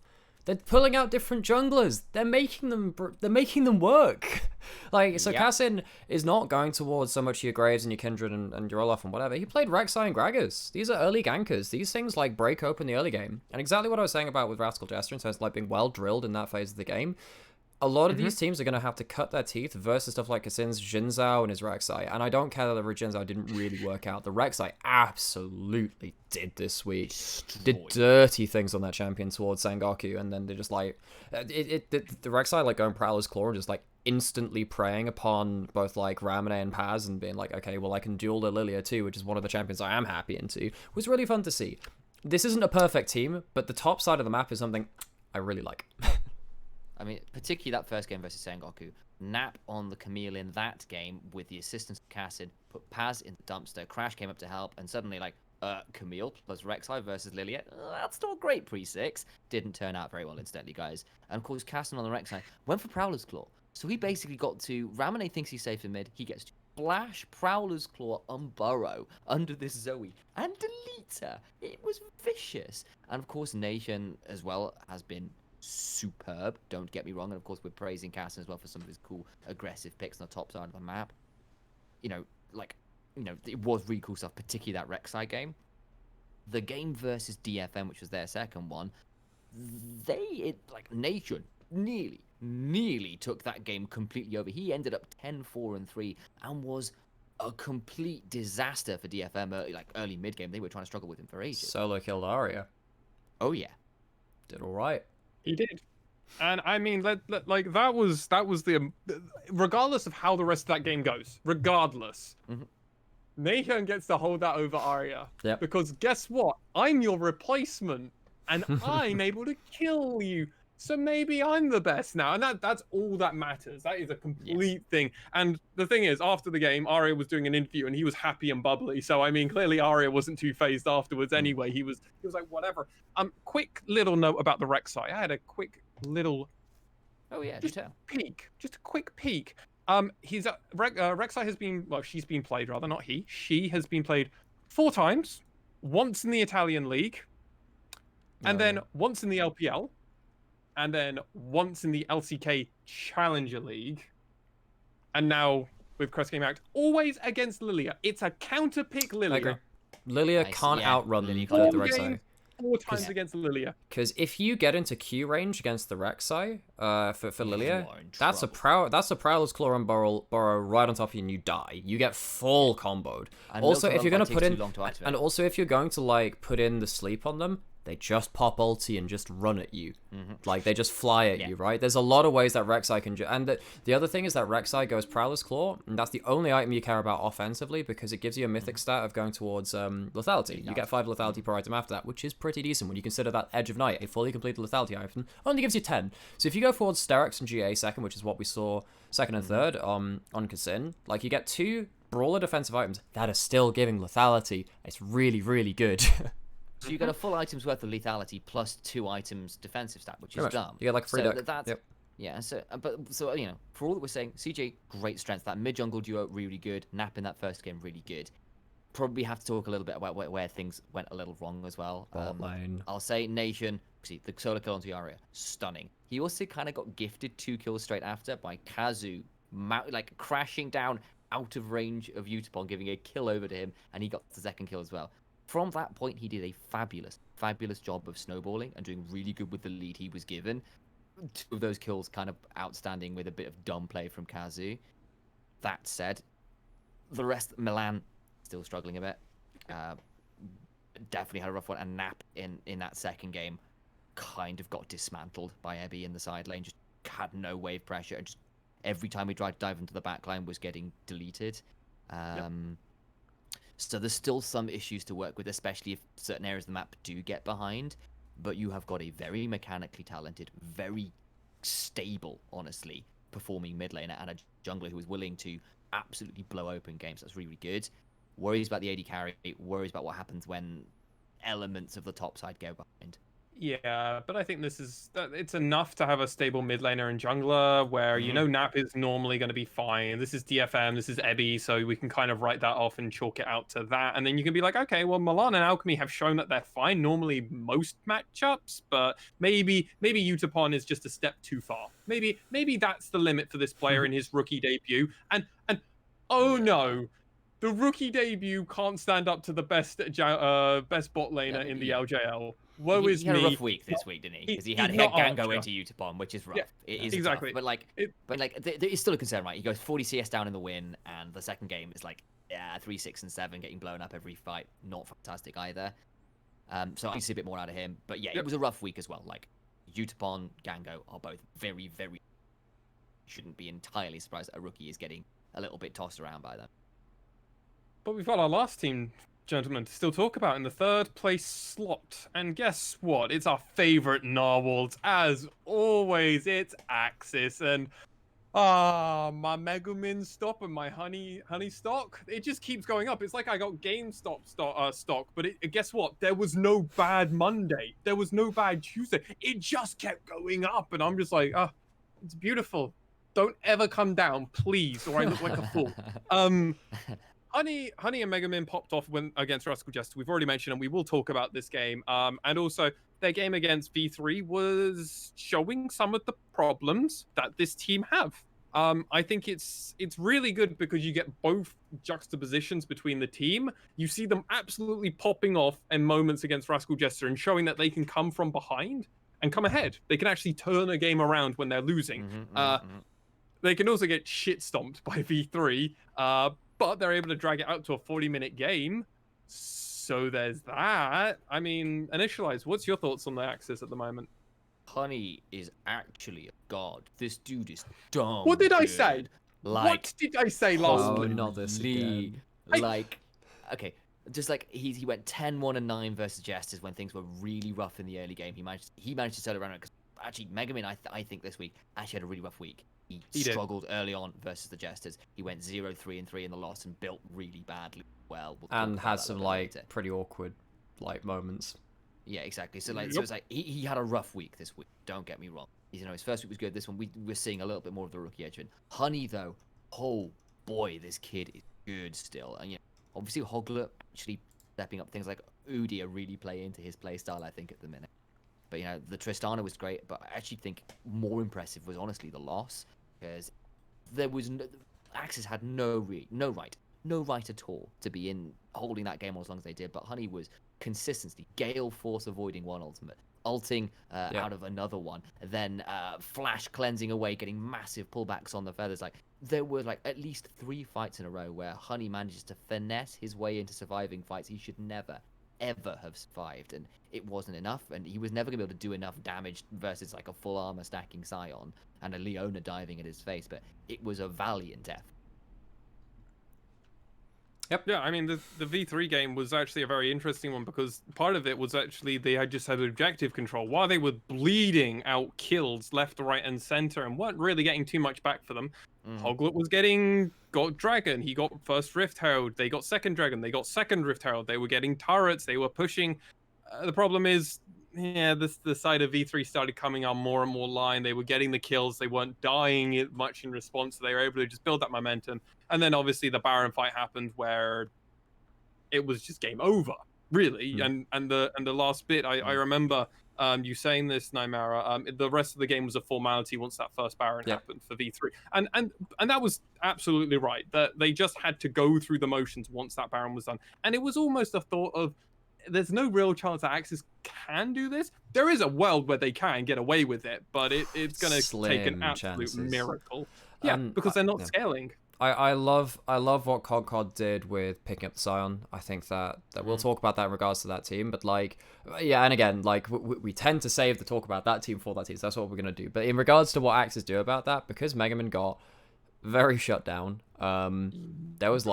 They're pulling out different junglers. They're making them work. Like, so Cassin is not going towards so much your Graves and your Kindred and your Olaf and whatever. He played Rek'Sai and Gragas. These are early gankers. These things, like, break open the early game. And exactly what I was saying about with Rascal Jester in terms of, like, being well drilled in that phase of the game. A lot of these teams are going to have to cut their teeth versus stuff like Cassin's Jin Zhao and his Rek'Sai. And I don't care that the Jin Zhao didn't really work out. The Rek'Sai absolutely did this week. Did dirty things on that champion towards Sengoku. And then they're just like... the Rek'Sai, like, going Prowler's Claw and just, like, instantly preying upon both, like, Ramune and Paz and being like, okay, well, I can duel the Lilia too, which is one of the champions I am happy into. Was really fun to see. This isn't a perfect team, but the top side of the map is something I really like. I mean, particularly that first game versus Sengoku. Nap on the Camille in that game with the assistance of Cassid, put Paz in the dumpster, Crash came up to help, and suddenly, like, Camille plus Rek'Sai versus Lilia. That's not great pre-6. Didn't turn out very well, incidentally, guys. And of course, Cassid on the Rek'Sai went for Prowler's Claw. So he basically got to... Ramune thinks he's safe in mid. He gets to splash Prowler's Claw on Burrow under this Zoe and delete her. It was vicious. And of course, Nation as well has been superb, don't get me wrong, and of course we're praising Cassin as well for some of his cool aggressive picks on the top side of the map. It was really cool stuff, particularly that Rek'Sai game. The game versus DFM, which was their second one, Nation nearly took that game completely over. He ended up 10-4-3 and was a complete disaster for DFM early mid game. They were trying to struggle with him for ages. Solo killed Arya. Oh yeah, did all right. He did. And I mean, that was the regardless of how the rest of that game goes, regardless, Nahyan gets to hold that over Arya. Yep. Because guess what? I'm your replacement, and I'm able to kill you. so maybe I'm the best now. And that's all that matters. That is a complete thing. And the thing is, after the game, Arya was doing an interview and he was happy and bubbly. So, I mean, clearly Arya wasn't too phased afterwards anyway. He was like, whatever. Quick little note about the Rek'Sai. I had a quick little... Oh, yeah, just a quick peek. Rek'Sai has been... Well, she's been played, rather, not he. She has been played 4 times. Once in the Italian League. And then once in the LPL. And then once in the LCK Challenger League. And now with Crest Gaming Act, always against Lilia. It's a counter pick Lilia. Lilia can't outrun the Rek'Sai. 4 times against Lilia. Because if you get into Q range against the Rek'Sai for Lilia, that's a Prowler's Claw and Burrow right on top of you and you die. You get full comboed. And also, if you're going to put in... And also, if you're going to, like, put in the sleep on them, they just pop ulti and just run at you. Like, they just fly at you, right? There's a lot of ways that Rek'Sai can... And the other thing is that Rek'Sai goes Prowler's Claw, and that's the only item you care about offensively because it gives you a mythic stat of going towards lethality. You get 5 lethality per item after that, which is pretty decent when you consider that Edge of Night, a fully completed lethality item, only gives you 10. So if you go forward Sterex and GA second, which is what we saw second and third on Kassin, like, you get 2 brawler defensive items that are still giving lethality. It's really, really good. So you get a full item's worth of lethality plus 2 items defensive stat, which is dumb. You get like 3 deck. Yeah, so you know, for all that we're saying, CJ, great strength. That mid jungle duo, really good. Nap in that first game, really good. Probably have to talk a little bit about where things went a little wrong as well. I'll say Nation, see, the solo kill onto Arya, stunning. He also kind of got gifted 2 kills straight after by Kazu, like crashing down out of range of Utapon, giving a kill over to him, and he got the second kill as well. From that point, he did a fabulous job of snowballing and doing really good with the lead he was given. 2 of those kills kind of outstanding with a bit of dumb play from Kazu. That said, the rest, Milan, still struggling a bit. Definitely had a rough one. And Nap in that second game kind of got dismantled by Ebby in the side lane. Just had no wave pressure. And just every time we tried to dive into the backline was getting deleted. So there's still some issues to work with, especially if certain areas of the map do get behind. But you have got a very mechanically talented, very stable, honestly, performing mid laner and a jungler who is willing to absolutely blow open games. That's really good. Worries about the AD carry, worries about what happens when elements of the top side go behind. Yeah, but I think it's enough to have a stable mid laner and jungler where, you know, Nap is normally going to be fine. This is DFM, this is Ebby, so we can kind of write that off and chalk it out to that. And then you can be like, okay, well, Milan and Alchemy have shown that they're fine normally most matchups, but maybe Utapon is just a step too far. Maybe that's the limit for this player in his rookie debut. And oh no, the rookie debut can't stand up to the best bot laner in the LJL. He had a rough week this week, didn't he? Because he had Gango into Utapon, which is rough. Yeah, it is exactly. Tough. But it's still a concern, right? He goes 40 CS down in the win, and the second game is 3, 6, and 7, getting blown up every fight. Not fantastic either. So I see a bit more out of him. But yeah, it was a rough week as well. Like, Utapon, Gango are both very, very... Shouldn't be entirely surprised that a rookie is getting a little bit tossed around by them. But we've got our last team, gentlemen, to still talk about in the 3rd place slot. And guess what? It's our favorite narwhals. As always, it's AXIZ. And my Megumin stop and my honey stock, it just keeps going up. It's like I got GameStop stock, but guess what? There was no bad Monday. There was no bad Tuesday. It just kept going up. And I'm just like, it's beautiful. Don't ever come down, please, or I look like a fool. Honey and Megumin popped off against Rascal Jester. We've already mentioned, and we will talk about this game. And also, their game against V3 was showing some of the problems that this team have. I think it's really good because you get both juxtapositions between the team. You see them absolutely popping off in moments against Rascal Jester and showing that they can come from behind and come ahead. They can actually turn a game around when they're losing. They can also get shit stomped by V3. But they're able to drag it out to a 40-minute game. So there's that. I mean, Initia1ise, what's your thoughts on the AXIZ at the moment? Honey is actually a god. This dude is dumb. What did I say? What did I say last week? Not this again. Okay, just like he went 10-1 and 9 versus Jesters when things were really rough in the early game. He managed to turn it around because actually, Megamin, I think this week actually had a really rough week. He did. struggled early on versus the Jesters. He went 0-3-3 in the loss and built really badly. We'll and had some pretty awkward moments. Yeah, exactly. So so it's like he had a rough week this week. Don't get me wrong. His first week was good. This one we're seeing a little bit more of the rookie edge. Honey though, oh boy, this kid is good still. And obviously Hoglet actually stepping up. Things like Udi are really play into his play style, I think, at the minute. But the Tristana was great. But I actually think more impressive was honestly the loss, because there was AXIZ had no right at all to be in holding that game as long as they did. But Honey was consistency, Gale Force avoiding one ultimate, ulting out of another one, then flash cleansing away, getting massive pullbacks on the feathers. There were at least 3 fights in a row where Honey manages to finesse his way into surviving fights he should never ever have survived, and it wasn't enough, and he was never gonna be able to do enough damage versus a full armor stacking Scion and a Leona diving at his face. But it was a valiant effort. Yep. Yeah, I mean, the V3 game was actually a very interesting one, because part of it was actually they had just had objective control while they were bleeding out kills left, right, and center and weren't really getting too much back for them. Hoglet was got Dragon. He got first Rift Herald. They got second Dragon. They got second Rift Herald. They were getting turrets. They were pushing. The problem is, the side of V3 started coming on more and more line. They were getting the kills. They weren't dying much in response. So they were able to just build that momentum. And then obviously the Baron fight happened, where it was just game over, really. And the last bit, I remember you saying this, Nymaera. The rest of the game was a formality once that first Baron happened for V3, and that was absolutely right. That they just had to go through the motions once that Baron was done, and it was almost a thought of, there's no real chance that AXIZ can do this. There is a world where they can get away with it, but it's going to take an absolute miracle. Yeah, because they're not scaling. I love what COD did with picking up the Scion. I think that we'll talk about that in regards to that team. But and again, we tend to save the talk about that team for that team. So that's what we're gonna do. But in regards to what AXIZ do about that, because Megaman got very shut down, there was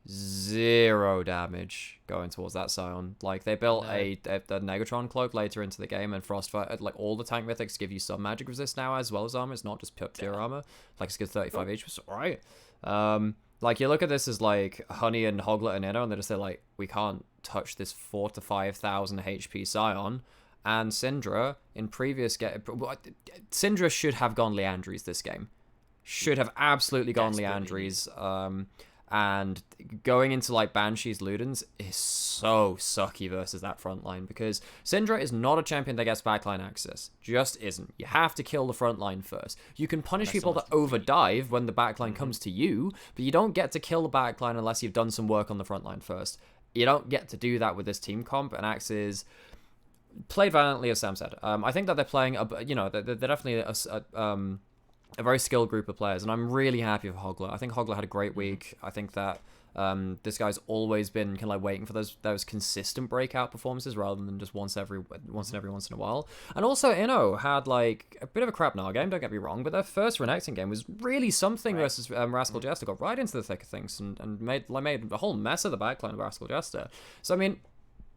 0 damage going towards that Scion. They built the Negatron cloak later into the game, and Frostfire, all the tank mythics give you some magic resist now as well as armor. It's not just pure armor. It's good 35 HP, so alright. You look at this as Honey and Hoglet and Inno, and they just say we can't touch this 4,000 to 5,000 HP Scion. And Syndra in previous game, Syndra should have gone Leandries this game. Should have absolutely gone Leandries. And going into Banshees Ludens is so sucky versus that front line, because Syndra is not a champion that gets backline access. Just isn't. You have to kill the front line first. You can punish people that overdive when the backline comes to you, but you don't get to kill the backline unless you've done some work on the front line first. You don't get to do that with this team comp, and AXIZ played valiantly, as Sam said. I think that they're playing, they're definitely a very skilled group of players, and I'm really happy for Hoglet. I think Hoglet had a great week. I think that this guy's always been waiting for those consistent breakout performances rather than just once in every once in a while. And also Inno had a bit of a crap Gnar game, don't get me wrong, but their first Renekton game was really something versus Rascal Jester. Got right into the thick of things and made a whole mess of the backline of Rascal Jester. So I mean,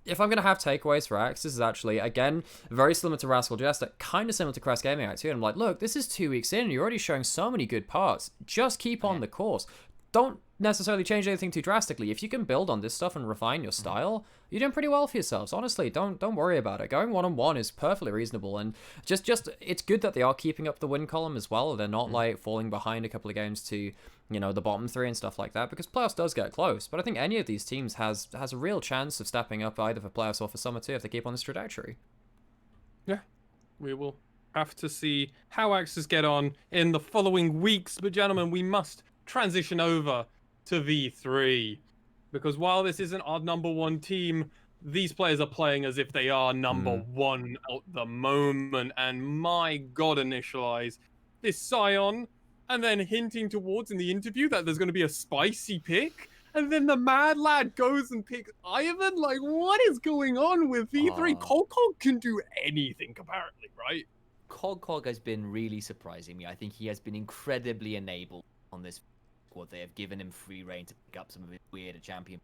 if I'm going to have takeaways for AXIZ, is actually, again, very similar to Rascal Jester, kind of similar to Crest Gaming Act too. And I'm look, this is 2 weeks in, and you're already showing so many good parts. Just keep on the course. Don't necessarily change anything too drastically. If you can build on this stuff and refine your style, you're doing pretty well for yourselves. Honestly, don't worry about it. Going 1-on-1 is perfectly reasonable, and just it's good that they are keeping up the win column as well. They're not falling behind a couple of games to the bottom 3 and stuff like that, because playoffs does get close. But I think any of these teams has a real chance of stepping up either for playoffs or for Summer 2 if they keep on this trajectory. Yeah, we will have to see how AXIZ get on in the following weeks. But gentlemen, we must transition over to V3, because while this isn't our number 1 team, these players are playing as if they are number 1 at the moment. And my god, Initialize, this Scion, and then hinting towards in the interview that there's going to be a spicy pick, and then the mad lad goes and picks Ivern. What is going on with V3? Cog can do anything apparently, right? Cog has been really surprising me. I think he has been incredibly enabled on this squad. They have given him free reign to pick up some of his weirder champion.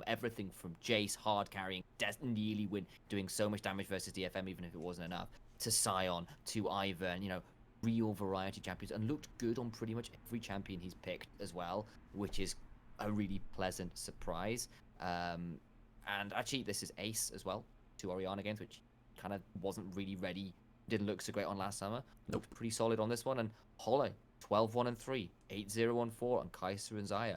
Everything from Jace hard carrying, nearly doing so much damage versus DFM even if it wasn't enough, to Sion, to Ivern, you know, real variety champions, and looked good on pretty much every champion he's picked as well, which is a really pleasant surprise. And actually, this is Ace as well, 2 Orianna games, which kind of wasn't really ready, didn't look so great on last summer. Looked pretty solid on this one. And Hollow, 12-1 and 3, 8-0 on 4, and Kaiser and Xayah.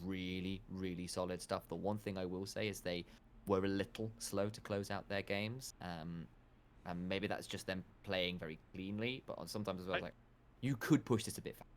Really, really solid stuff. The one thing I will say is they were a little slow to close out their games. And maybe that's just them playing very cleanly, but sometimes as well, like, you could push this a bit faster.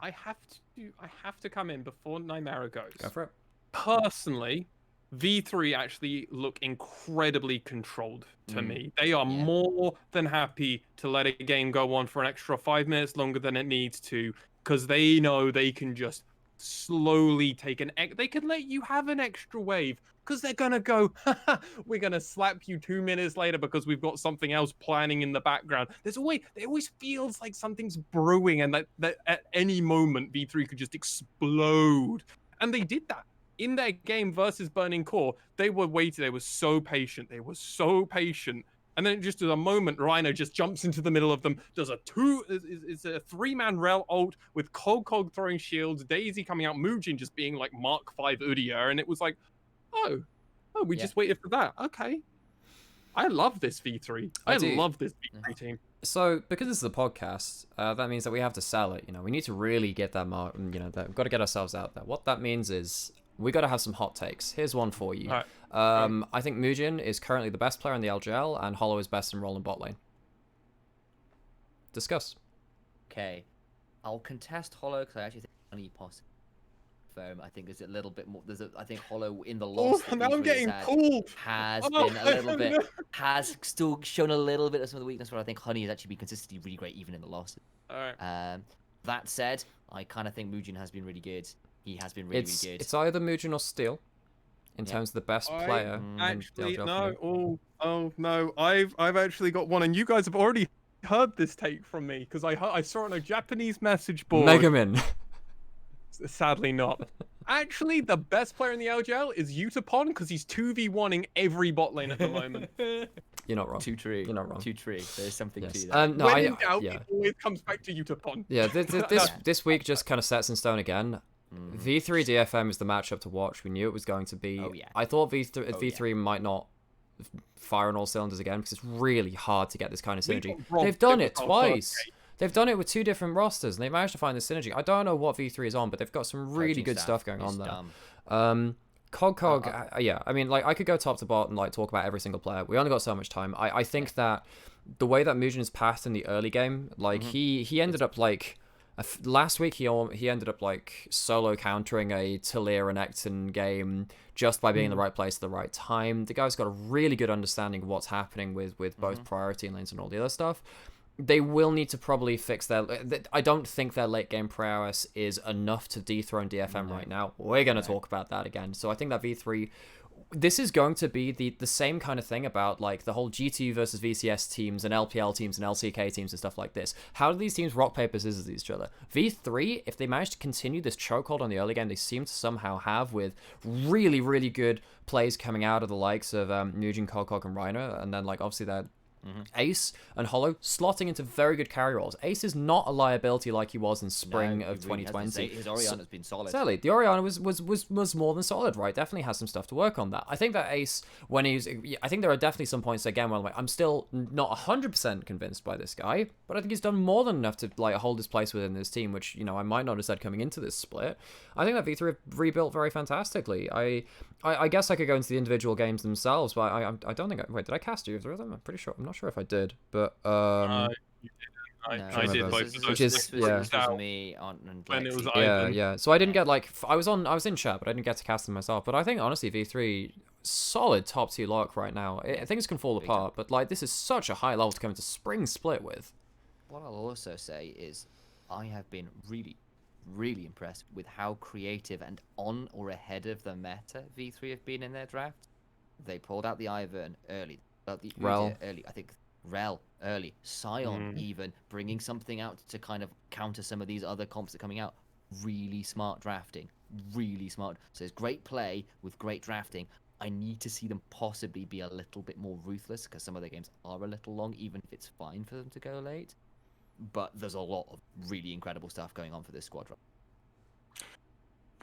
I have to come in before Nymaera goes. Go for it. Personally, V3 actually look incredibly controlled to me. They are more than happy to let a game go on for an extra 5 minutes longer than it needs to, because they know they can just slowly take they can let you have an extra wave, because they're gonna go, we're gonna slap you 2 minutes later because we've got something else planning in the background. It always feels like something's brewing, and that at any moment V3 could just explode. And they did that in their game versus Burning Core. They were waiting. They were so patient. And then just at a moment, Rhino just jumps into the middle of them, does it's a 3-man rel ult with Cog throwing shields, Daisy coming out, Mujin just being like Mark 5 Udyr, and it was like, we just waited for that. Okay. I love this V3. I love this V3 team. So, because this is a podcast, that means that we have to sell it. You know, we need to really get that mark. You know, we've got to get ourselves out there. What that means is we got to have some hot takes. Here's one for you. Right. I think Mujin is currently the best player in the LJL, and Hollow is best in role in bot lane. Discuss. Okay, I'll contest Hollow because I actually think Honey possibly. I think there's a little bit more. I think Hollow in the loss. Oh, now I'm getting pulled. Has been a little bit. Has still shown a little bit of some of the weakness, where I think Honey has actually been consistently really great even in the losses. All right. That said, I kind of think Mujin has been really good. He has been really good. It's either Mujin or Steel in terms of the best player. Actually, no. Oh no. I've actually got one, and you guys have already heard this take from me because I saw it on a Japanese message board. Megamin. Sadly not. Actually, the best player in the LJL is Utapon because he's 2v1ing every bot lane at the moment. You're not wrong. Too true. You're not wrong. Too true. There's something to that. No, when in doubt, it always comes back to Utapon. Yeah, this week just kind of sets in stone again. V3 DFM is the matchup to watch. We knew it was going to be. Oh, yeah. I thought V3 might not fire on all cylinders again because it's really hard to get this kind of synergy. They've done it twice. They've done it with 2 different rosters, and they've managed to find the synergy. I don't know what V3 is on, but they've got some really good stuff going on there. Cog, yeah. I mean, like, I could go top to bottom and like talk about every single player. We only got so much time. I think that the way that Mujin is passed in the early game, like he ended up like last week he ended up like solo countering a Talir and Ekton game just by being in the right place at the right time. The guy's got a really good understanding of what's happening with both priority lanes and all the other stuff. They will need to probably fix their... I don't think their late game prowess is enough to dethrone DFM right now. We're going to talk about that again. So I think that V3... This is going to be the same kind of thing about like the whole GTU versus VCS teams and LPL teams and LCK teams and stuff like this. How do these teams rock, paper, scissors each other? V3, if they manage to continue this chokehold on the early game, they seem to somehow have with really, really good plays coming out of the likes of Mujin, Cog, and Rhino. And then like obviously they're Ace and Hollow slotting into very good carry roles. Ace is not a liability like he was in spring of 2020. His Orianna's been solid. Exactly. The Orianna was more than solid, right? Definitely has some stuff to work on that. I think that Ace, when he's... I think there are definitely some points again where I'm still not 100% convinced by this guy, but I think he's done more than enough to like hold his place within this team, which, you know, I might not have said coming into this split. I think that V3 have rebuilt very fantastically. I guess I could go into the individual games themselves, but I don't think... Wait, did I cast either of them? I'm pretty sure. I'm not sure if I did, but I did both of those. This was me on when it was yeah. So I didn't get like I was in chat, but I didn't get to cast them myself. But I think honestly, V3 solid top tier lock right now. Things can fall apart, but like this is such a high level to come into spring split with. What I'll also say is, I have been really impressed with how creative and on or ahead of the meta V3 have been in their draft. They pulled out the Ivern early. The Rel early, I think Rel early, Sion even bringing something out to kind of counter some of these other comps that are coming out. Really smart drafting, really smart. So it's great play with great drafting. I need to see them possibly be a little bit more ruthless, because some of their games are a little long, even if it's fine for them to go late. But there's a lot of really incredible stuff going on for this squad.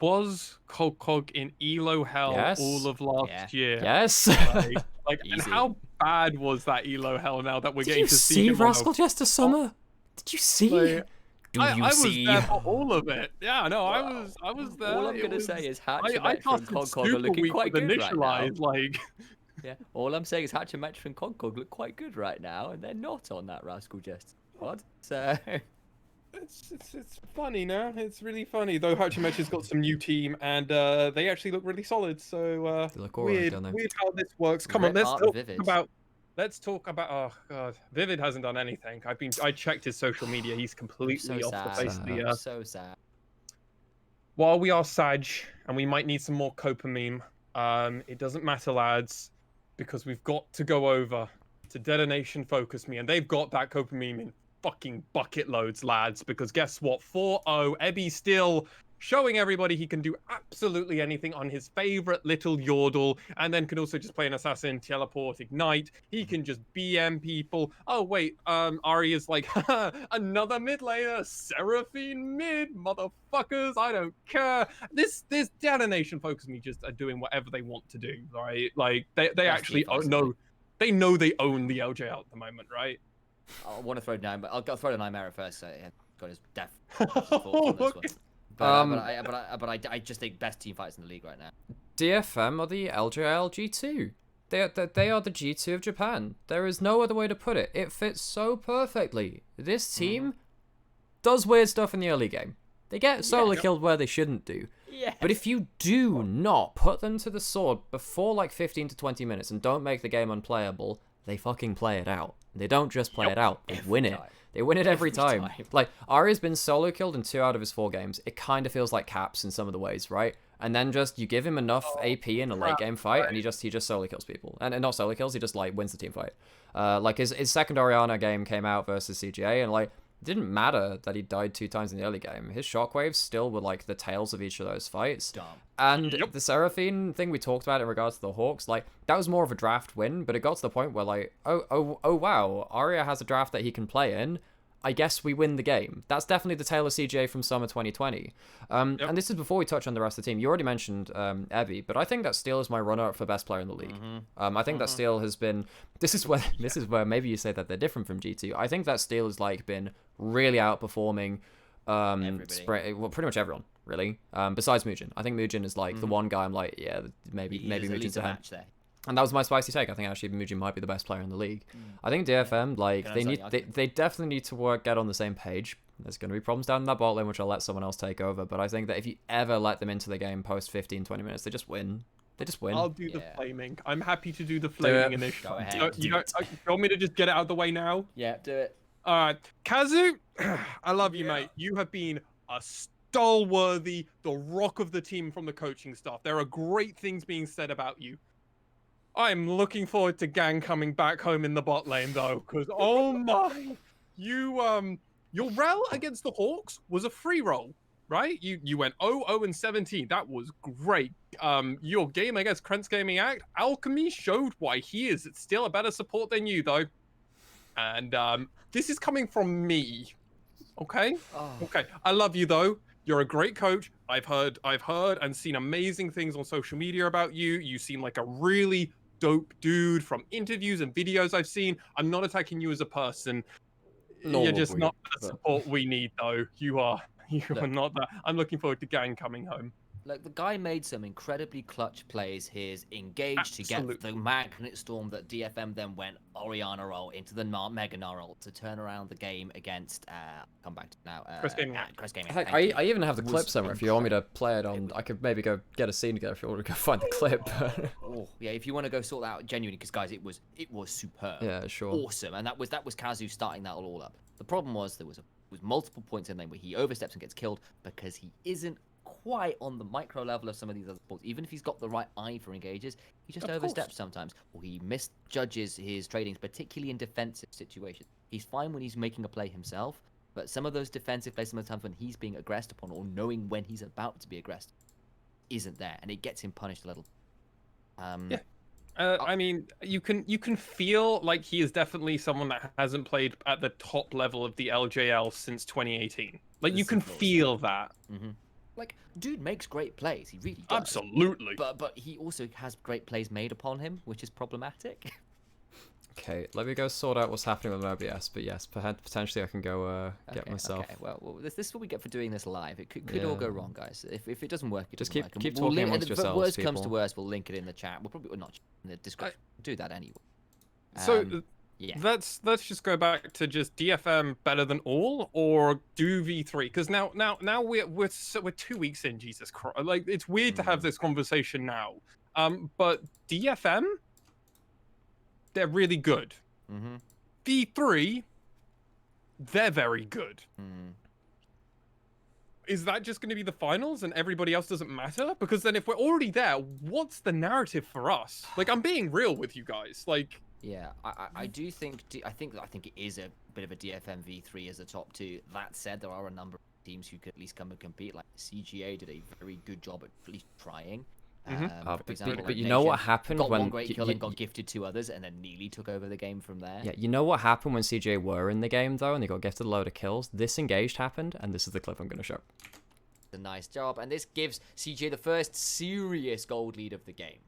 Was Cog in Elo hell Yes. all of last year? Yes. And how bad was that Elo hell now that we're Did getting you to see him Rascal Jester Summer? Did you see? Like, Do I you was see? there for all of it. Yeah, no, I was there. All I'm gonna say is Hatch and I Metro and casted Cog are Super looking Week quite with good right now. Initialize, like. Yeah, all I'm saying is Hatch and Metro and Cog look quite good right now, and they're not on that Rascal Jester squad. So It's funny now. It's really funny though. Hachimechi's got some new team, and they actually look really solid. So They look alright, don't they? weird how this works. Come on, Rip let's Art talk Vivid. about. Let's talk about. Oh god, Vivid hasn't done anything. I checked his social media. He's completely so off the sad. face of the earth. So sad. While we are Sag, and we might need some more Copa meme. It doesn't matter, lads, because we've got to go over to Detonation FocusMe, and they've got that Copa meme in fucking bucket loads, lads, because guess what? 4-0, Ebby still showing everybody he can do absolutely anything on his favorite little Yordle, and then can also just play an assassin, teleport, ignite. He can just BM people. Oh wait, Ari is like, another mid laner, Seraphine mid, motherfuckers, I don't care. This Detonation FocusMe just are doing whatever they want to do, right? Like they actually know they own the LJL at the moment, right? I want to throw Nymaera. I'll throw to Nymaera first. So yeah, got his death. But I just think best team fights in the league right now. DFM are the LJL G2. They are the G2 of Japan. There is no other way to put it. It fits so perfectly. This team does weird stuff in the early game. They get solo killed where they shouldn't do. Yes. But if you do not put them to the sword before like 15 to 20 minutes and don't make the game unplayable, they fucking play it out. They don't just play it out, they win it. They win it every time. Like, Ari's been solo killed in 2 out of his 4 games. It kind of feels like Caps in some of the ways, right? And then just, you give him enough AP in a late game fight, and he just solo kills people. And not solo kills, he just, like, wins the team fight. Like, his second Orianna game came out versus CGA, and, like, it didn't matter that he died 2 times in the early game. His shockwaves still were, like, the tails of each of those fights. Dumb. And the Seraphine thing we talked about in regards to the Hawks, like, that was more of a draft win, but it got to the point where, like, oh wow, Arya has a draft that he can play in. I guess we win the game. That's definitely the tale of CJ from summer 2020. And this is before we touch on the rest of the team. You already mentioned Ebby, but I think that Steel is my runner-up for best player in the league. I think that Steel has been... This is where maybe you say that they're different from G2. I think that Steel has like been really outperforming pretty much everyone, really. Besides Mugen. I think Mugen is like the one guy I'm like, yeah, maybe Mugen's ahead. There. And that was my spicy take. I think actually Mugen might be the best player in the league. I think DFM, like, they definitely need to get on the same page. There's going to be problems down in that bot lane, which I'll let someone else take over. But I think that if you ever let them into the game post 15, 20 minutes, they just win. They just win. I'll do the flaming. I'm happy to do the flaming initiative. Go ahead. You want me to just get it out of the way now? Yeah, do it. All right. Kazu, I love you, mate. You have been a stalworthy, the rock of the team from the coaching staff. There are great things being said about you. I'm looking forward to Gang coming back home in the bot lane, though, because, oh my, your rel against the Hawks was a free roll, right? You went 0-0-17. That was great. Your game against Crest Gaming Act, Alchemy showed why he is still a better support than you, though. And this is coming from me, okay? Okay, I love you, though. You're a great coach. I've heard and seen amazing things on social media about you. You seem like a really dope dude from interviews and videos I've seen. I'm not attacking you as a person. You're just not the support we need, though. You are not that. I'm looking forward to Gang coming home. Like, the guy made some incredibly clutch plays. He's engaged to get the Magnet Storm that DFM then went Orianna roll into the Mega Gnarl to turn around the game against, come back to now, Crest Gaming. Heck, I even have the clip somewhere if you want me to play it on. I could maybe go get a scene together if you want to go find the clip. Yeah, if you want to go sort that out genuinely, because guys, it was superb. Yeah, sure. Awesome, and that was Kazu starting that all up. The problem was there was multiple points in there where he oversteps and gets killed because he isn't quite on the micro level of some of these other sports. Even if he's got the right eye for engages, he just oversteps sometimes, or he misjudges his tradings, particularly in defensive situations. He's fine when he's making a play himself, but some of those defensive plays, some of the times when he's being aggressed upon, or knowing when he's about to be aggressed, isn't there, and it gets him punished a little. Yeah. I mean, you can feel like he is definitely someone that hasn't played at the top level of the LJL since 2018. Like, you can feel that. Like, dude makes great plays. He really does. Absolutely. But he also has great plays made upon him, which is problematic. Okay, let me go sort out what's happening with OBS. But yes, potentially I can go get myself. Okay, well, this is what we get for doing this live. It could all go wrong, guys. If it doesn't work, it just doesn't work. keep talking amongst yourselves. If worst people. comes to worst, we'll link it in the chat. We'll probably not in the description. Do that anyway. So yeah, let's just go back to just DFM better than all, or do V3, because now we're 2 weeks in. Jesus Christ, like, it's weird to have this conversation now. But DFM, they're really good. V3, they're very good. Is that just going to be the finals and everybody else doesn't matter? Because then if we're already there, what's the narrative for us? Like, I'm being real with you guys. Like, yeah, I do think I think it is a bit of a DFM V3 as the top two. That said, there are a number of teams who could at least come and compete. Like CGA did a very good job at least trying. For example, but you know what happened got when one great kill and got gifted 2 others, and then Neely took over the game from there. Yeah, you know what happened when CJ were in the game though, and they got gifted a load of kills. This engaged happened, and this is the clip I'm going to show. A nice job, and this gives CJ the first serious gold lead of the game.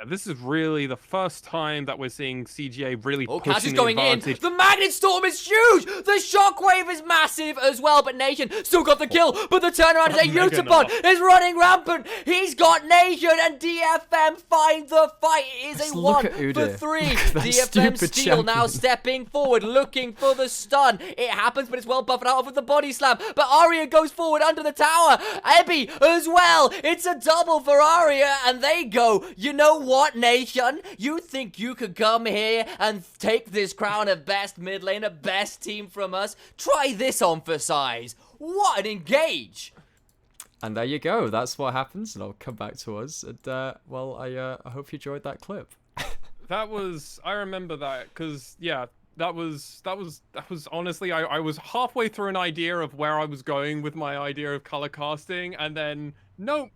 this is really the first time that we're seeing CGA really Oh, Kaz is pushing going the in. advantage. The Magnet Storm is huge. The Shockwave is massive as well, but Nation still got the kill. But the turnaround is a Utapod is running rampant. He's got Nation, and DFM find the fight. It is a 1 for 3. DFM Steel now stepping forward, looking for the stun. It happens, but it's well buffered out with the body slam. But Aria goes forward under the tower. Ebby as well. It's a double for Aria, and they go, you know what, Nation? You think you could come here and take this crown of best mid laner, best team from us? Try this on for size. What an engage! And there you go. That's what happens, and I'll come back to us. And well, I hope you enjoyed that clip. I remember that, because yeah, that was honestly, I was halfway through an idea of where I was going with my idea of color casting, and then nope.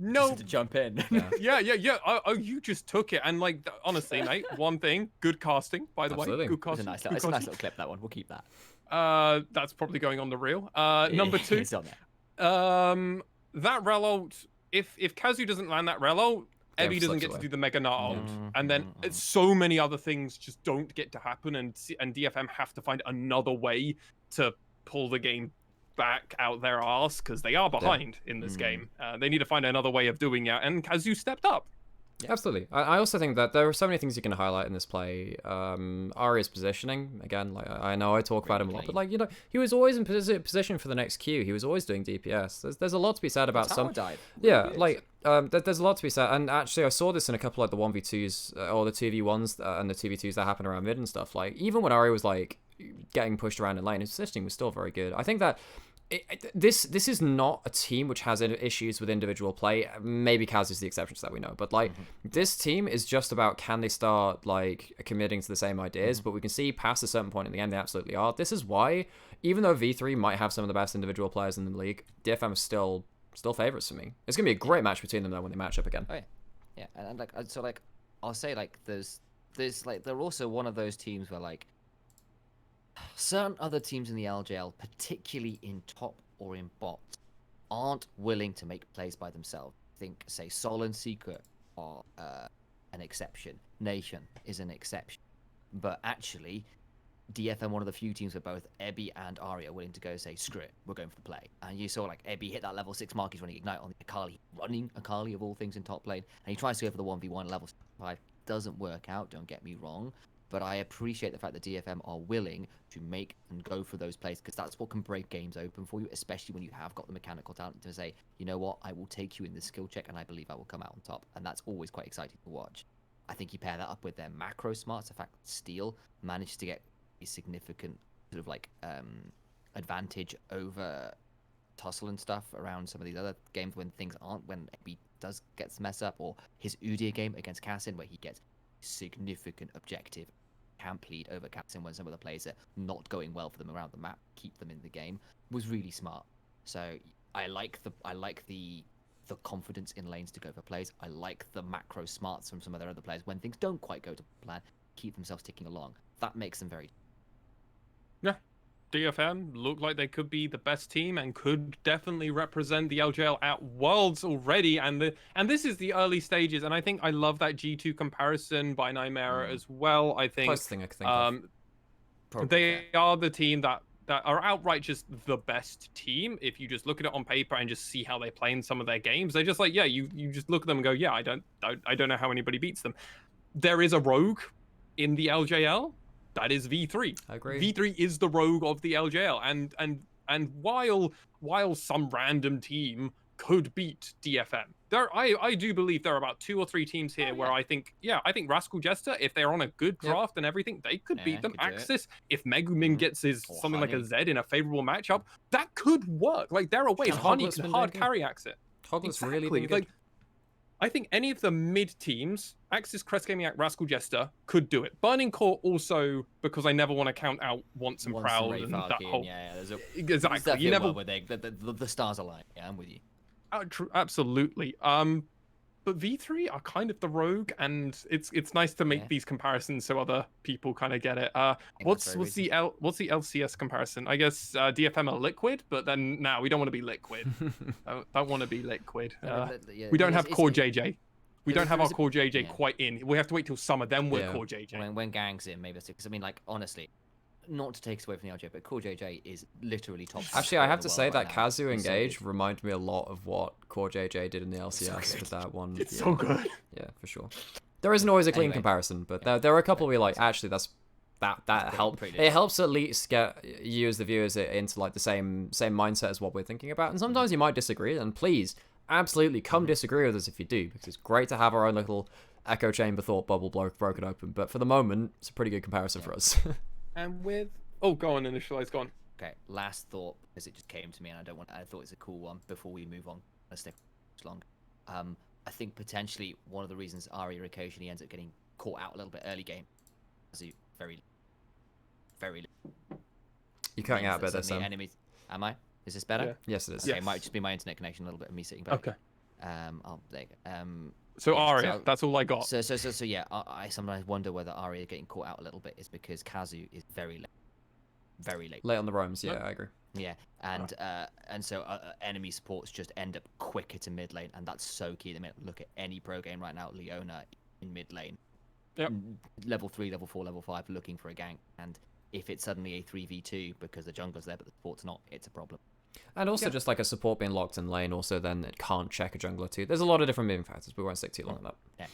Just to jump in. Yeah. Oh, you just took it, and like, honestly, mate, one thing, good casting, by the way. Good casting. It's a nice little clip, that one. We'll keep that. That's probably going on the reel. Number 2. It's on there. That rel ult, if Kazu doesn't land that rel ult, Ebby doesn't get to do the Mega Nart ult, and then so many other things just don't get to happen, and DFM have to find another way to pull the game back out their arse, because they are behind in this game. They need to find another way of doing it, and Kazu stepped up. Yeah. Absolutely. I also think that there are so many things you can highlight in this play. Aria's positioning, again, like, I know I talk about him a lot, but like, you know, he was always in position for the next Q. He was always doing DPS. There's a lot to be said about some. Yeah, like there's a lot to be said, and actually I saw this in a couple of the 1v2s or the 2v1s and the 2v2s that happen around mid and stuff. Like, even when Aria was like getting pushed around in lane, his positioning was still very good. I think that this is not a team which has issues with individual play. Maybe Kaz is the exception to that, we know, but like this team is just about, can they start like committing to the same ideas? But we can see past a certain point in the game they absolutely are. This is why, even though V3 might have some of the best individual players in the league, DFM is still favorites for me. It's gonna be a great match between them though when they match up again. Oh yeah, and like, so like, I'll say like there's like, they're also one of those teams where like certain other teams in the LJL, particularly in top or in bot, aren't willing to make plays by themselves. Think, say, Sol and Secret are an exception. Nation is an exception. But actually, DFM, one of the few teams where both Ebby and Aria are willing to go say, screw it, we're going for the play. And you saw like Ebby hit that level 6 mark, he's running Ignite on the Akali, running Akali of all things in top lane, and he tries to go for the 1v1 level 5. Doesn't work out, don't get me wrong. But I appreciate the fact that DFM are willing to make and go for those plays, because that's what can break games open for you, especially when you have got the mechanical talent to say, you know what, I will take you in this skill check and I believe I will come out on top. And that's always quite exciting to watch. I think you pair that up with their macro smarts, the fact that Steel managed to get a significant sort of like advantage over Tussle and stuff around some of these other games when things aren't, when he does get mess up, or his Udyr game against Cassin where he gets significant objective camp lead over Captain when some of the plays are not going well for them around the map, keep them in the game, was really smart. So I like the the confidence in lanes to go for plays. I like the macro smarts from some of their other players when things don't quite go to plan, keep themselves ticking along. That makes them very... Yeah. DFM look like they could be the best team and could definitely represent the LJL at Worlds already. And this is the early stages. And I think I love that G2 comparison by Nymaera as well. I think, Close thing I can think of. They are the team that are outright just the best team. If you just look at it on paper and just see how they play in some of their games, they're just like, yeah, you just look at them and go, yeah, I don't know how anybody beats them. There is a rogue in the LJL. That is V3. I agree. V3 is the rogue of the LJL, and while some random team could beat DFM, I do believe there are about 2 or 3 teams here where I think Rascal Jester, if they're on a good draft and everything, they could beat them. AXIZ, if Megumin gets his something like a Z in a favorable matchup, that could work. Like there are ways Honey can hard carry AXIZ. Hoglet's really been good. I think any of the mid teams, AXIZ, Crest Gaming Act, Rascal Jester, could do it. Burning Core also, because I never want to count out Once and Proud and that whole... Yeah, exactly. You never... where the stars align. Yeah, I'm with you. Absolutely. But V3 are kind of the rogue, and it's nice to make these comparisons so other people kind of get it. What's the LCS comparison? I guess DFM are liquid, but then we don't want to be liquid. I want to be liquid. We don't have core JJ. We don't have our core JJ quite in. We have to wait till summer, then we're core JJ. When Gang's in, maybe that's it. Because I mean, like honestly, not to take us away from the LJ, but Core JJ is literally top. Actually, I have to say that Kazu Engage reminded me a lot of what Core JJ did in the LCS with that one. It's so good. Yeah, for sure. There isn't always a clean comparison, but there are a couple where like, actually, that helped. It helps at least get you as the viewers into like the same mindset as what we're thinking about. And sometimes you might disagree, and please, absolutely come disagree with us if you do, because it's great to have our own little echo chamber thought bubble broken open. But for the moment, it's a pretty good comparison for us. And with go on, Initialize, go on. Okay, last thought, as it just came to me, and I thought it's a cool one before we move on. Let's stick long. I think potentially one of the reasons Aria occasionally ends up getting caught out a little bit early game, very. You're cutting out a bit there, Sam. Enemies. Am I? Is this better? Yeah. Yes, it is. Okay, it might just be my internet connection a little bit of me sitting back. Okay. There you go. So Aria, that's all I got. So yeah, I sometimes wonder whether Aria getting caught out a little bit is because Kazu is very late. Late on the roams, yeah, I agree. Yeah, and so enemy supports just end up quicker to mid lane, and that's so key. I mean, look at any pro game right now, Leona in mid lane, level 3, level 4, level 5, looking for a gank, and if it's suddenly a 3v2 because the jungler's there but the support's not, it's a problem. And also just like a support being locked in lane, also then it can't check a jungler too. There's a lot of different moving factors. We won't stick too long on that. Yeah,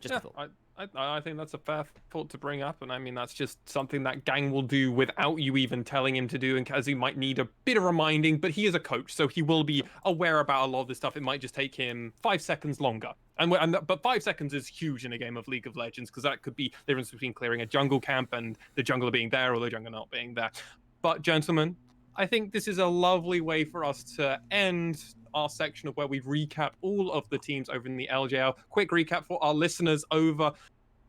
just a thought. I think that's a fair thought to bring up, and I mean that's just something that Gang will do without you even telling him to do, and Kazu might need a bit of reminding, but he is a coach, so he will be aware about a lot of this stuff. It might just take him 5 seconds longer, but 5 seconds is huge in a game of League of Legends, because that could be the difference between clearing a jungle camp and the jungler being there or the jungler not being there. But gentlemen, I think this is a lovely way for us to end our section of where we recap all of the teams over in the LJL. Quick recap for our listeners over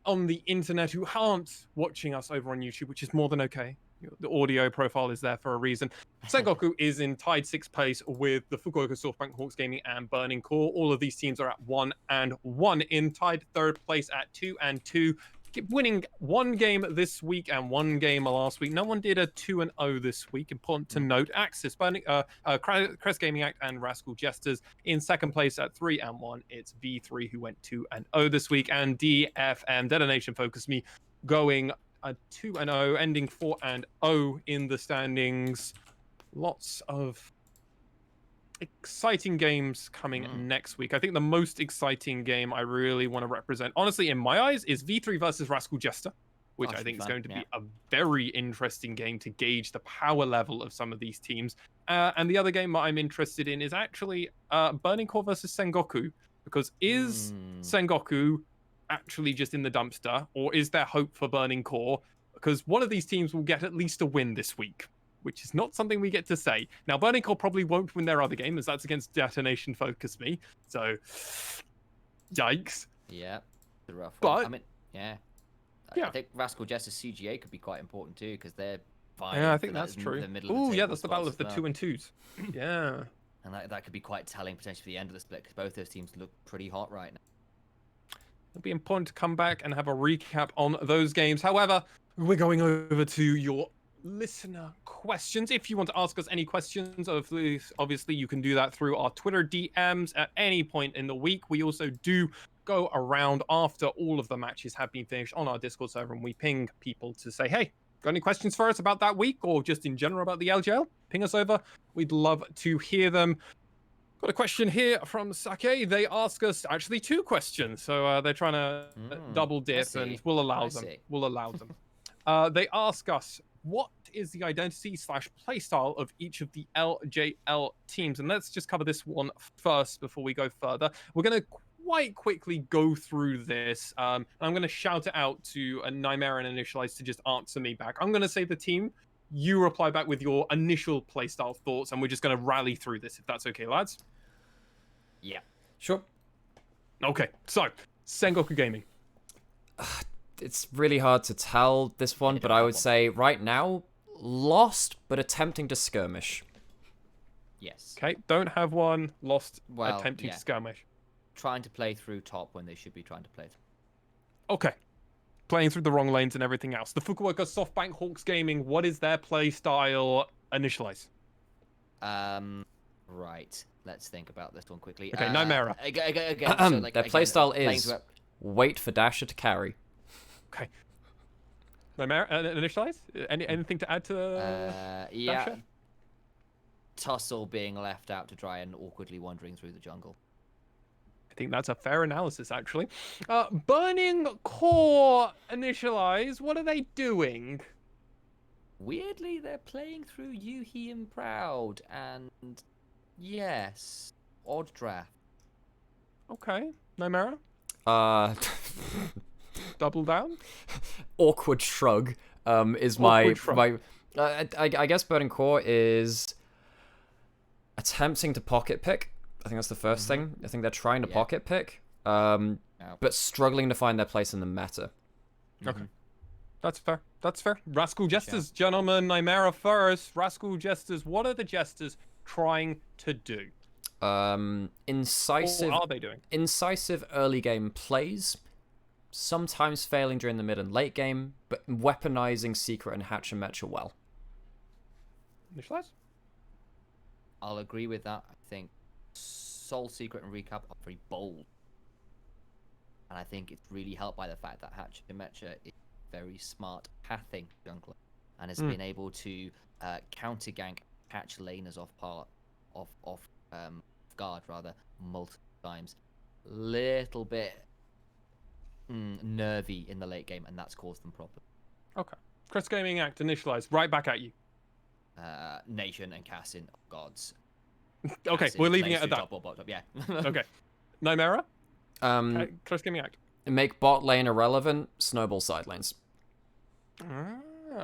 on the internet who aren't watching us over on YouTube, which is more than okay. The audio profile is there for a reason. Sengoku is in tied 6th place with the Fukuoka, SoftBank, Hawks Gaming, and Burning Core. All of these teams are at 1-1 in tied 3rd place at 2-2. Winning 1 game this week and 1 game last week. No one did a 2-0 this week. Important to note. AXIZ, Crest Gaming Act, and Rascal Jesters in 2nd place at 3-1. It's V3 who went 2-0 this week, and DFM, Detonation FocusMe, going 2-0, ending 4-0 in the standings. Lots of exciting games coming next week. I think the most exciting game I really want to represent, honestly, in my eyes, is V3 versus Rascal Jester, which I think is going to be a very interesting game to gauge the power level of some of these teams. And the other game that I'm interested in is actually Burning Core versus Sengoku, because is Sengoku actually just in the dumpster, or is there hope for Burning Core? Because one of these teams will get at least a win this week, which is not something we get to say. Now, Burning Core probably won't win their other game, as that's against Detonation FocusMe. So, yikes. Yeah, the rough but, one. I mean, I think Rascal Jester's CGA could be quite important too, because they're fine. Yeah, I think that's true. Oh, yeah, that's the battle of the 2 and 2s. Yeah. And that could be quite telling potentially for the end of the split, because both those teams look pretty hot right now. It'll be important to come back and have a recap on those games. However, we're going over to your listener questions. If you want to ask us any questions, obviously you can do that through our Twitter DMs at any point in the week. We also do go around after all of the matches have been finished on our Discord server, and we ping people to say, hey, got any questions for us about that week or just in general about the LJL? Ping us over. We'd love to hear them. Got a question here from Sake. They ask us actually 2 questions, so they're trying to double dip, and we'll allow them. We'll allow them. They ask us, what is the identity / playstyle of each of the LJL teams? And let's just cover this one first before we go further. We're going to quite quickly go through this. I'm going to shout it out to Nymaera and Initia1ise to just answer me back. I'm going to say the team. You reply back with your initial playstyle thoughts, and we're just going to rally through this, if that's okay, lads. Yeah. Sure. Okay, so Sengoku Gaming. It's really hard to tell this one, but I would say right now, lost, but attempting to skirmish. Yes. Okay, don't have one, lost, attempting to skirmish. Trying to play through top when they should be trying to play through. Okay. Playing through the wrong lanes and everything else. The Fukuoka SoftBank Hawks Gaming, what is their play style? Initia1ise. Right. Let's think about this one quickly. Okay, Nymaera. Again, so like, their playstyle is wait for Dasher to carry. Okay. Nymaera, Initia1ise? Anything to add to yeah. Dasher? Tussle being left out to dry and awkwardly wandering through the jungle. I think that's a fair analysis, actually. Burning Core, Initia1ise, what are they doing? Weirdly, they're playing through Yuhi and Proud, and yes, odd draft. Okay, Nymaera? Double down? Awkward shrug is my... I guess Burning Core is attempting to pocket pick. I think that's the first thing. I think they're trying to pocket pick, but struggling to find their place in the meta. Okay. That's fair. That's fair. Rascal Jesters, gentlemen. Nymaera first. Rascal Jesters, what are the Jesters trying to do? Incisive. What are they doing? Incisive early game plays, sometimes failing during the mid and late game, but weaponizing Secret and Hatch and Mecha well. Initia1ise? I'll agree with that. I think Soul Secret and Recap are very bold. And I think it's really helped by the fact that Hatch and Mecha is very smart pathing jungler and has been able to counter gank catch laners off guard rather multiple times. Little bit nervy in the late game, and that's caused them problems. Okay. Crest Gaming Act, Initia1ise, right back at you. Nation and Cassin are gods. Okay, Cassin we're leaving it at plays that. through top or bottom, yeah. Okay. Nymaera? Crest Gaming Act. Make bot lane irrelevant, snowball side lanes.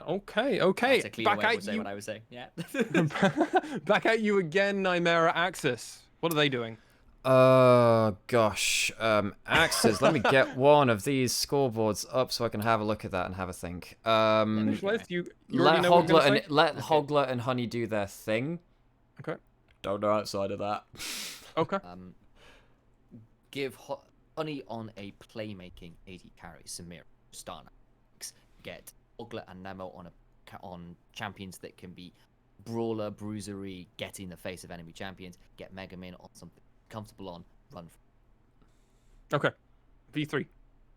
Okay. That's a clear Back way at to say you. what I was saying. Yeah. Back at you again, Nymaera. AXIZ. What are they doing? Gosh. AXIZ, let me get one of these scoreboards up so I can have a look at that and have a think. Let Hogler and Honey do their thing. Okay. Don't know outside of that. Okay. Give Honey on a playmaking AD carry, Samir, Stana. Get Hogler and Nemo on champions that can be brawler, bruisery, get in the face of enemy champions. Get Mega Man on something comfortable on, run. Okay. V3.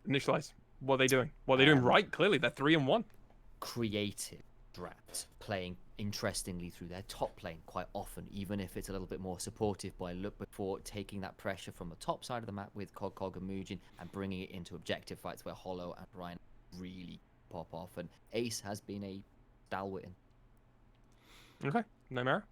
Initia1ise. What are they doing? What are they doing right? Clearly, they're 3-1. Creative drafts, playing interestingly through their top lane quite often, even if it's a little bit more supportive by look before taking that pressure from the top side of the map with Cog and Muujin and bringing it into objective fights where Hollow and Ryan really pop off, and Ace has been a stalwart in. Okay. Nymaera?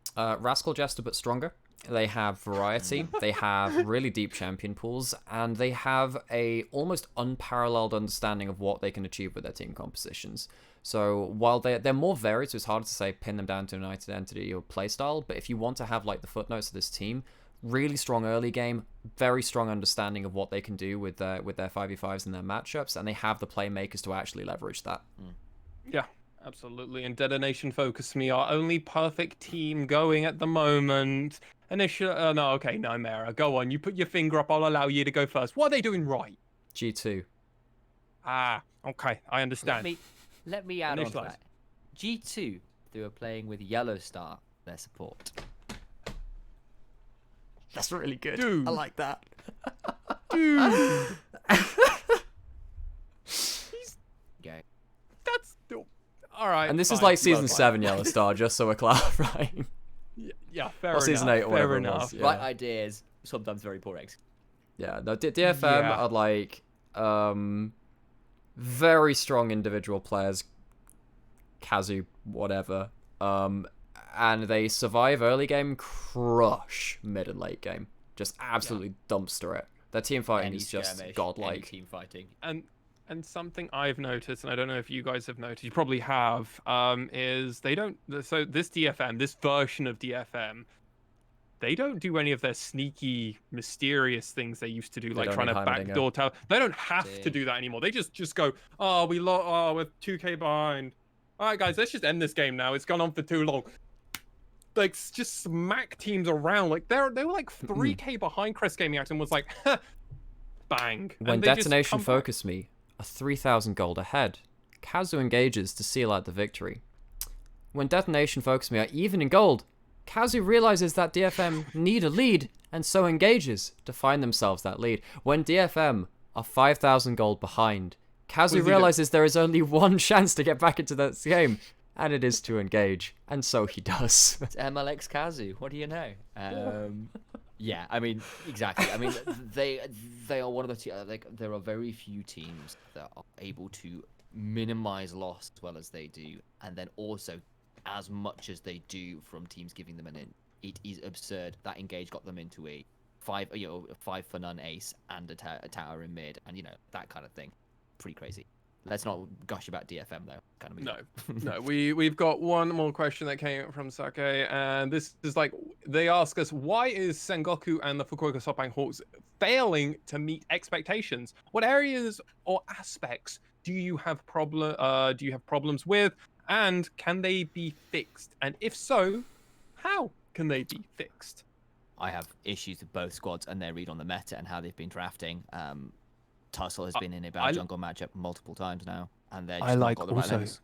Rascal Jester, but stronger. They have variety, they have really deep champion pools, and they have a almost unparalleled understanding of what they can achieve with their team compositions. So while they're more varied, so it's harder to say pin them down to an identity or playstyle, but if you want to have like the footnotes of this team, really strong early game, very strong understanding of what they can do with their 5v5s and their matchups, and they have the playmakers to actually leverage that. Yeah, absolutely. And DetonatioN FocusMe, our only perfect team going at the moment. Initial. No, okay, Nymaera, go on. You put your finger up. I'll allow you to go first. What are they doing right? G2. Ah, okay, I understand. Let me add on to Initialize. that. G2, they were playing with Yellow Star, their support. That's really good. Dude. I like that. Dude, Go. that's all right. And this is fine, like season fine. 7 Yellow Star, just so we're clarifying. Yeah, fair Or enough. season 8 or whatever fair it was, enough. yeah. Right ideas, sometimes very poor eggs. Yeah, no, DFM Yeah. are like very strong individual players. Kazu, whatever. And they survive early game, crush mid and late game. Just absolutely dumpster it. Their team fighting Any is just skirmish, any godlike. team fighting. And something I've noticed, and I don't know if you guys have noticed, you probably have, is they don't. So this DFM, this version of DFM, they don't do any of their sneaky, mysterious things they used to do, like don't trying need to Heimerdinger. backdoor tell. They don't have to do that anymore. They just go, oh, we're 2K behind. All right, guys, let's just end this game now. It's gone on for too long. Like, just smack teams around. Like they were like 3K behind Crest Gaming Act and was like, bang. When And they just Detonation come back. FocusMe are 3,000 gold ahead, Kazu engages to seal out the victory. When Detonation FocusMe are even in gold, Kazu realizes that DFM need a lead and so engages to find themselves that lead. When DFM are 5,000 gold behind, Kazu What does he do? realizes there is only one chance to get back into that game, and it is to engage, and so he does. It's MLX Kazu. What do you know? Yeah, I mean, exactly. I mean, they are one of the like there are very few teams that are able to minimize loss as well as they do, and then also as much as they do from teams giving them an in. It is absurd that Engage got them into a 5 for none ace and a tower in mid, and that kind of thing. Pretty crazy. Let's not gush about DFM though. Kind of No. We've got one more question that came from Sake, and this is like they ask us, why is Sengoku and the Fukuoka SoftBank Hawks failing to meet expectations? What areas or aspects do you have problems with, and can they be fixed? And if so, how can they be fixed? I have issues with both squads and their read on the meta and how they've been drafting. Tussle has been in a bad jungle matchup multiple times now, and they're just not got the right levels.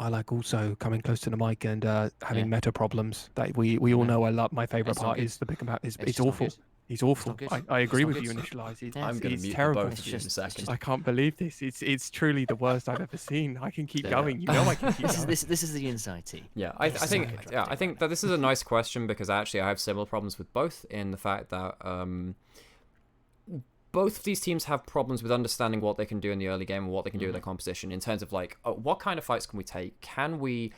I like also coming close to the mic and having meta problems. That we all know. I love my favorite It's not part good. is the pick about. It's just not awful. good. He's awful. good. I agree not with good. you, Initialize. It's, I'm going it's to mute terrible. the both of you in a second. I can't believe this. It's truly the worst I've ever seen. I can keep Yeah. going. You know I can keep This is going. this is the inside tea. Yeah, I think drafting I think that this is a nice question because actually I have similar problems with both in the fact that both of these teams have problems with understanding what they can do in the early game and what they can do with their composition in terms of like what kind of fights can we take? Can we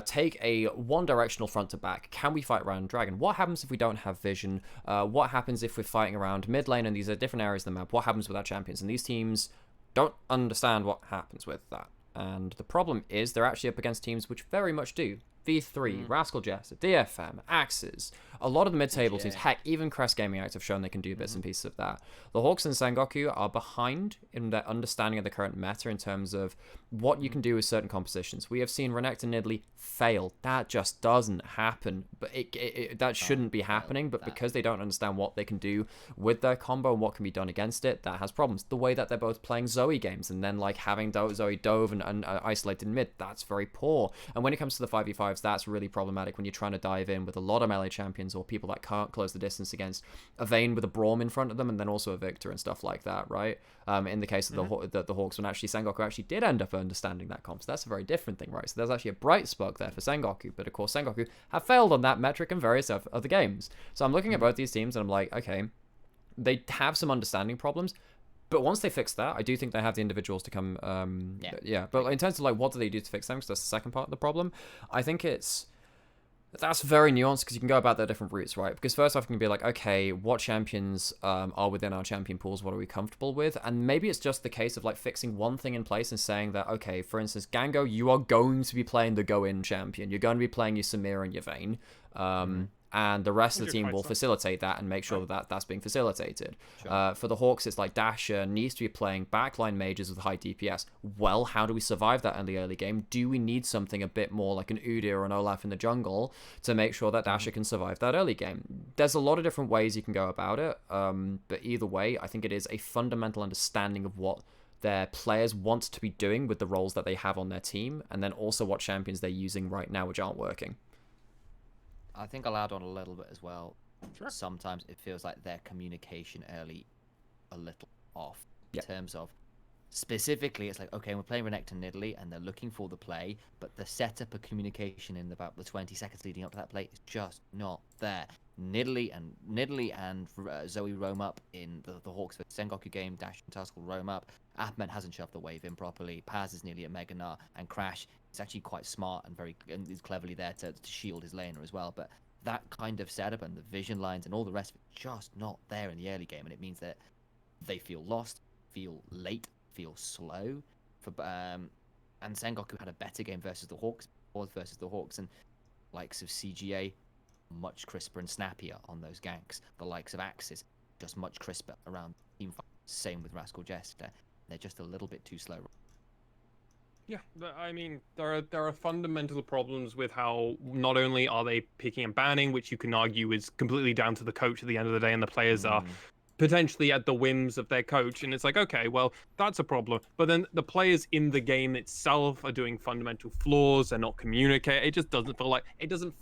take a one-directional front to back? Can we fight around dragon? What happens if we don't have vision? What happens if we're fighting around mid lane and these are different areas of the map? What happens with our champions? And these teams don't understand what happens with that. And the problem is they're actually up against teams which very much do. V3, Rascal Jester, DFM, AXIZ, a lot of the mid-table teams, heck, even Crest Gaming Act have shown they can do bits and pieces of that. The Hawks and Sengoku are behind in their understanding of the current meta in terms of what you can do with certain compositions. We have seen Renekton and Nidalee fail. That just doesn't happen. But that shouldn't be happening, but because they don't understand what they can do with their combo and what can be done against it, that has problems. The way that they're both playing Zoe games and then like having Zoe dove and isolated mid, that's very poor. And when it comes to the 5v5s, that's really problematic when you're trying to dive in with a lot of melee champions or people that can't close the distance against a Vayne with a Braum in front of them and then also a Victor and stuff like that, right? In the case of the Hawks, when actually Sengoku actually did end up understanding that comp, so that's a very different thing, right? So there's actually a bright spot there for Sengoku, but of course Sengoku have failed on that metric in various other games. So I'm looking at both these teams and I'm like, okay, they have some understanding problems, but once they fix that, I do think they have the individuals to come. But in terms of like what do they do to fix them, because that's the second part of the problem. I think that's very nuanced because you can go about their different routes, right? Because first off, you can be like, okay, what champions are within our champion pools? What are we comfortable with? And maybe it's just the case of like fixing one thing in place and saying that, okay, for instance, Gango, you are going to be playing the go-in champion. You're going to be playing your Samir and your Vayne. and the rest of the Would you team try will some? facilitate that and make sure that that's being facilitated. Sure. For the Hawks, it's like Dasher needs to be playing backline mages with high DPS. Well, how do we survive that in the early game? Do we need something a bit more like an Udyr or an Olaf in the jungle to make sure that Dasher can survive that early game? There's a lot of different ways you can go about it, but either way, I think it is a fundamental understanding of what their players want to be doing with the roles that they have on their team, and then also what champions they're using right now which aren't working. I think I'll add on a little bit as well. Sure. Sometimes it feels like their communication early a little off in terms of specifically it's like, okay, we're playing Renekton and Nidalee and they're looking for the play, but the setup of communication in about the 20 seconds leading up to that play is just not there. Nidalee and Zoe roam up in the Hawks for Sengoku game. Dash and Tusk will roam up. Ahmed hasn't shoved the wave in properly. Paz is nearly at Mega Gnar, and Crash is actually quite smart and is cleverly there to shield his laner as well. But that kind of setup and the vision lines and all the rest of it just not there in the early game, and it means that they feel lost, feel late, feel slow. And Sengoku had a better game versus the Hawks, and likes of CGA much crisper and snappier on those ganks. The likes of AXIZ just much crisper around team fight. Same with Rascal Jester. They're just a little bit too slow. Yeah, I mean, there are fundamental problems with how not only are they picking and banning, which you can argue is completely down to the coach at the end of the day, and the players are potentially at the whims of their coach, and it's like, okay, well, that's a problem. But then the players in the game itself are doing fundamental flaws. They're not communicating. It just doesn't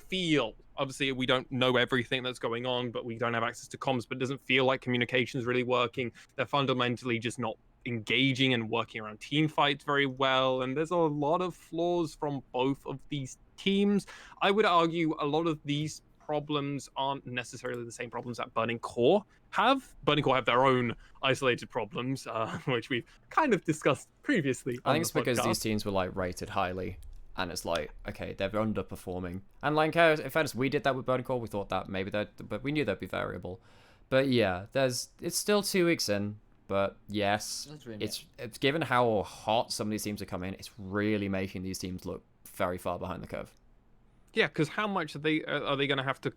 feel. Obviously, we don't know everything that's going on, but we don't have access to comms. But it doesn't feel like communication is really working. They're fundamentally just not engaging and working around team fights very well. And there's a lot of flaws from both of these teams. I would argue a lot of these problems aren't necessarily the same problems that Burning Core have. Burning Core have their own isolated problems, which we've kind of discussed previously. I think it's because these teams were like rated highly, and it's like, okay, they're underperforming. And like, in fairness, we did that with Burning Core. We thought that maybe but we knew that'd be variable. But yeah, it's still 2 weeks in. But yes, it's given how hot some of these teams are coming, it's really making these teams look very far behind the curve. Yeah, because how much are they going to have to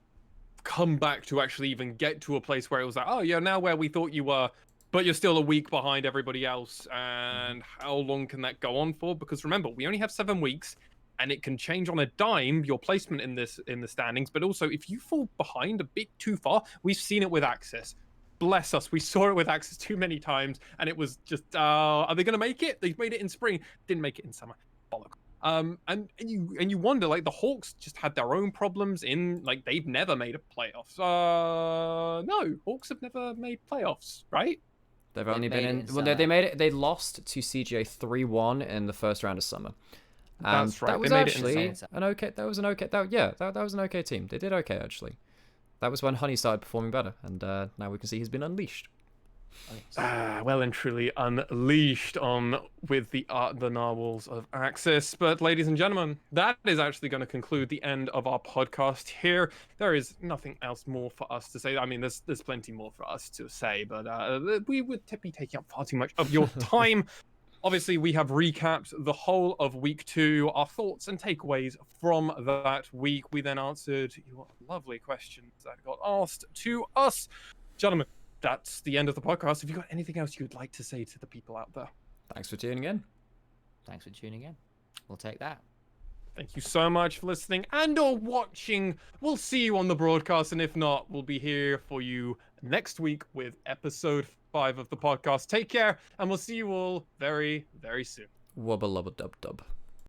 come back to actually even get to a place where it was like, oh, you're now where we thought you were, but you're still a week behind everybody else. And how long can that go on for? Because remember, we only have 7 weeks, and it can change on a dime, your placement in the standings. But also, if you fall behind a bit too far, we've seen it with AXIZ. Bless us, we saw it with AXIZ too many times, and it was just, are they going to make it? They made it in spring, didn't make it in summer. Bollock. And you wonder, like, the Hawks just had their own problems in, like, they've never made a playoffs. No, Hawks have never made playoffs, right? They've only been in. Well, no, they made it. They lost to CGA 3-1 in the first round of summer. That's right. That was actually an okay. That was an okay. That was an okay team. They did okay actually. That was when Honey started performing better, and now we can see he's been unleashed. Well and truly unleashed on with the narwhals of AXIZ. But ladies and gentlemen, that is actually going to conclude the end of our podcast here. There is nothing else more for us to say. I mean, there's plenty more for us to say, but we would be taking up far too much of your time. Obviously, we have recapped the whole of week 2, our thoughts and takeaways from that week. We then answered your lovely questions that got asked to us. Gentlemen, that's the end of the podcast. Have you got anything else you'd like to say to the people out there? Thanks for tuning in. Thanks for tuning in. We'll take that. Thank you so much for listening and or watching. We'll see you on the broadcast, and if not, we'll be here for you next week with episode 5 of the podcast. Take care, and we'll see you all very, very soon. Wubba lubba dub dub.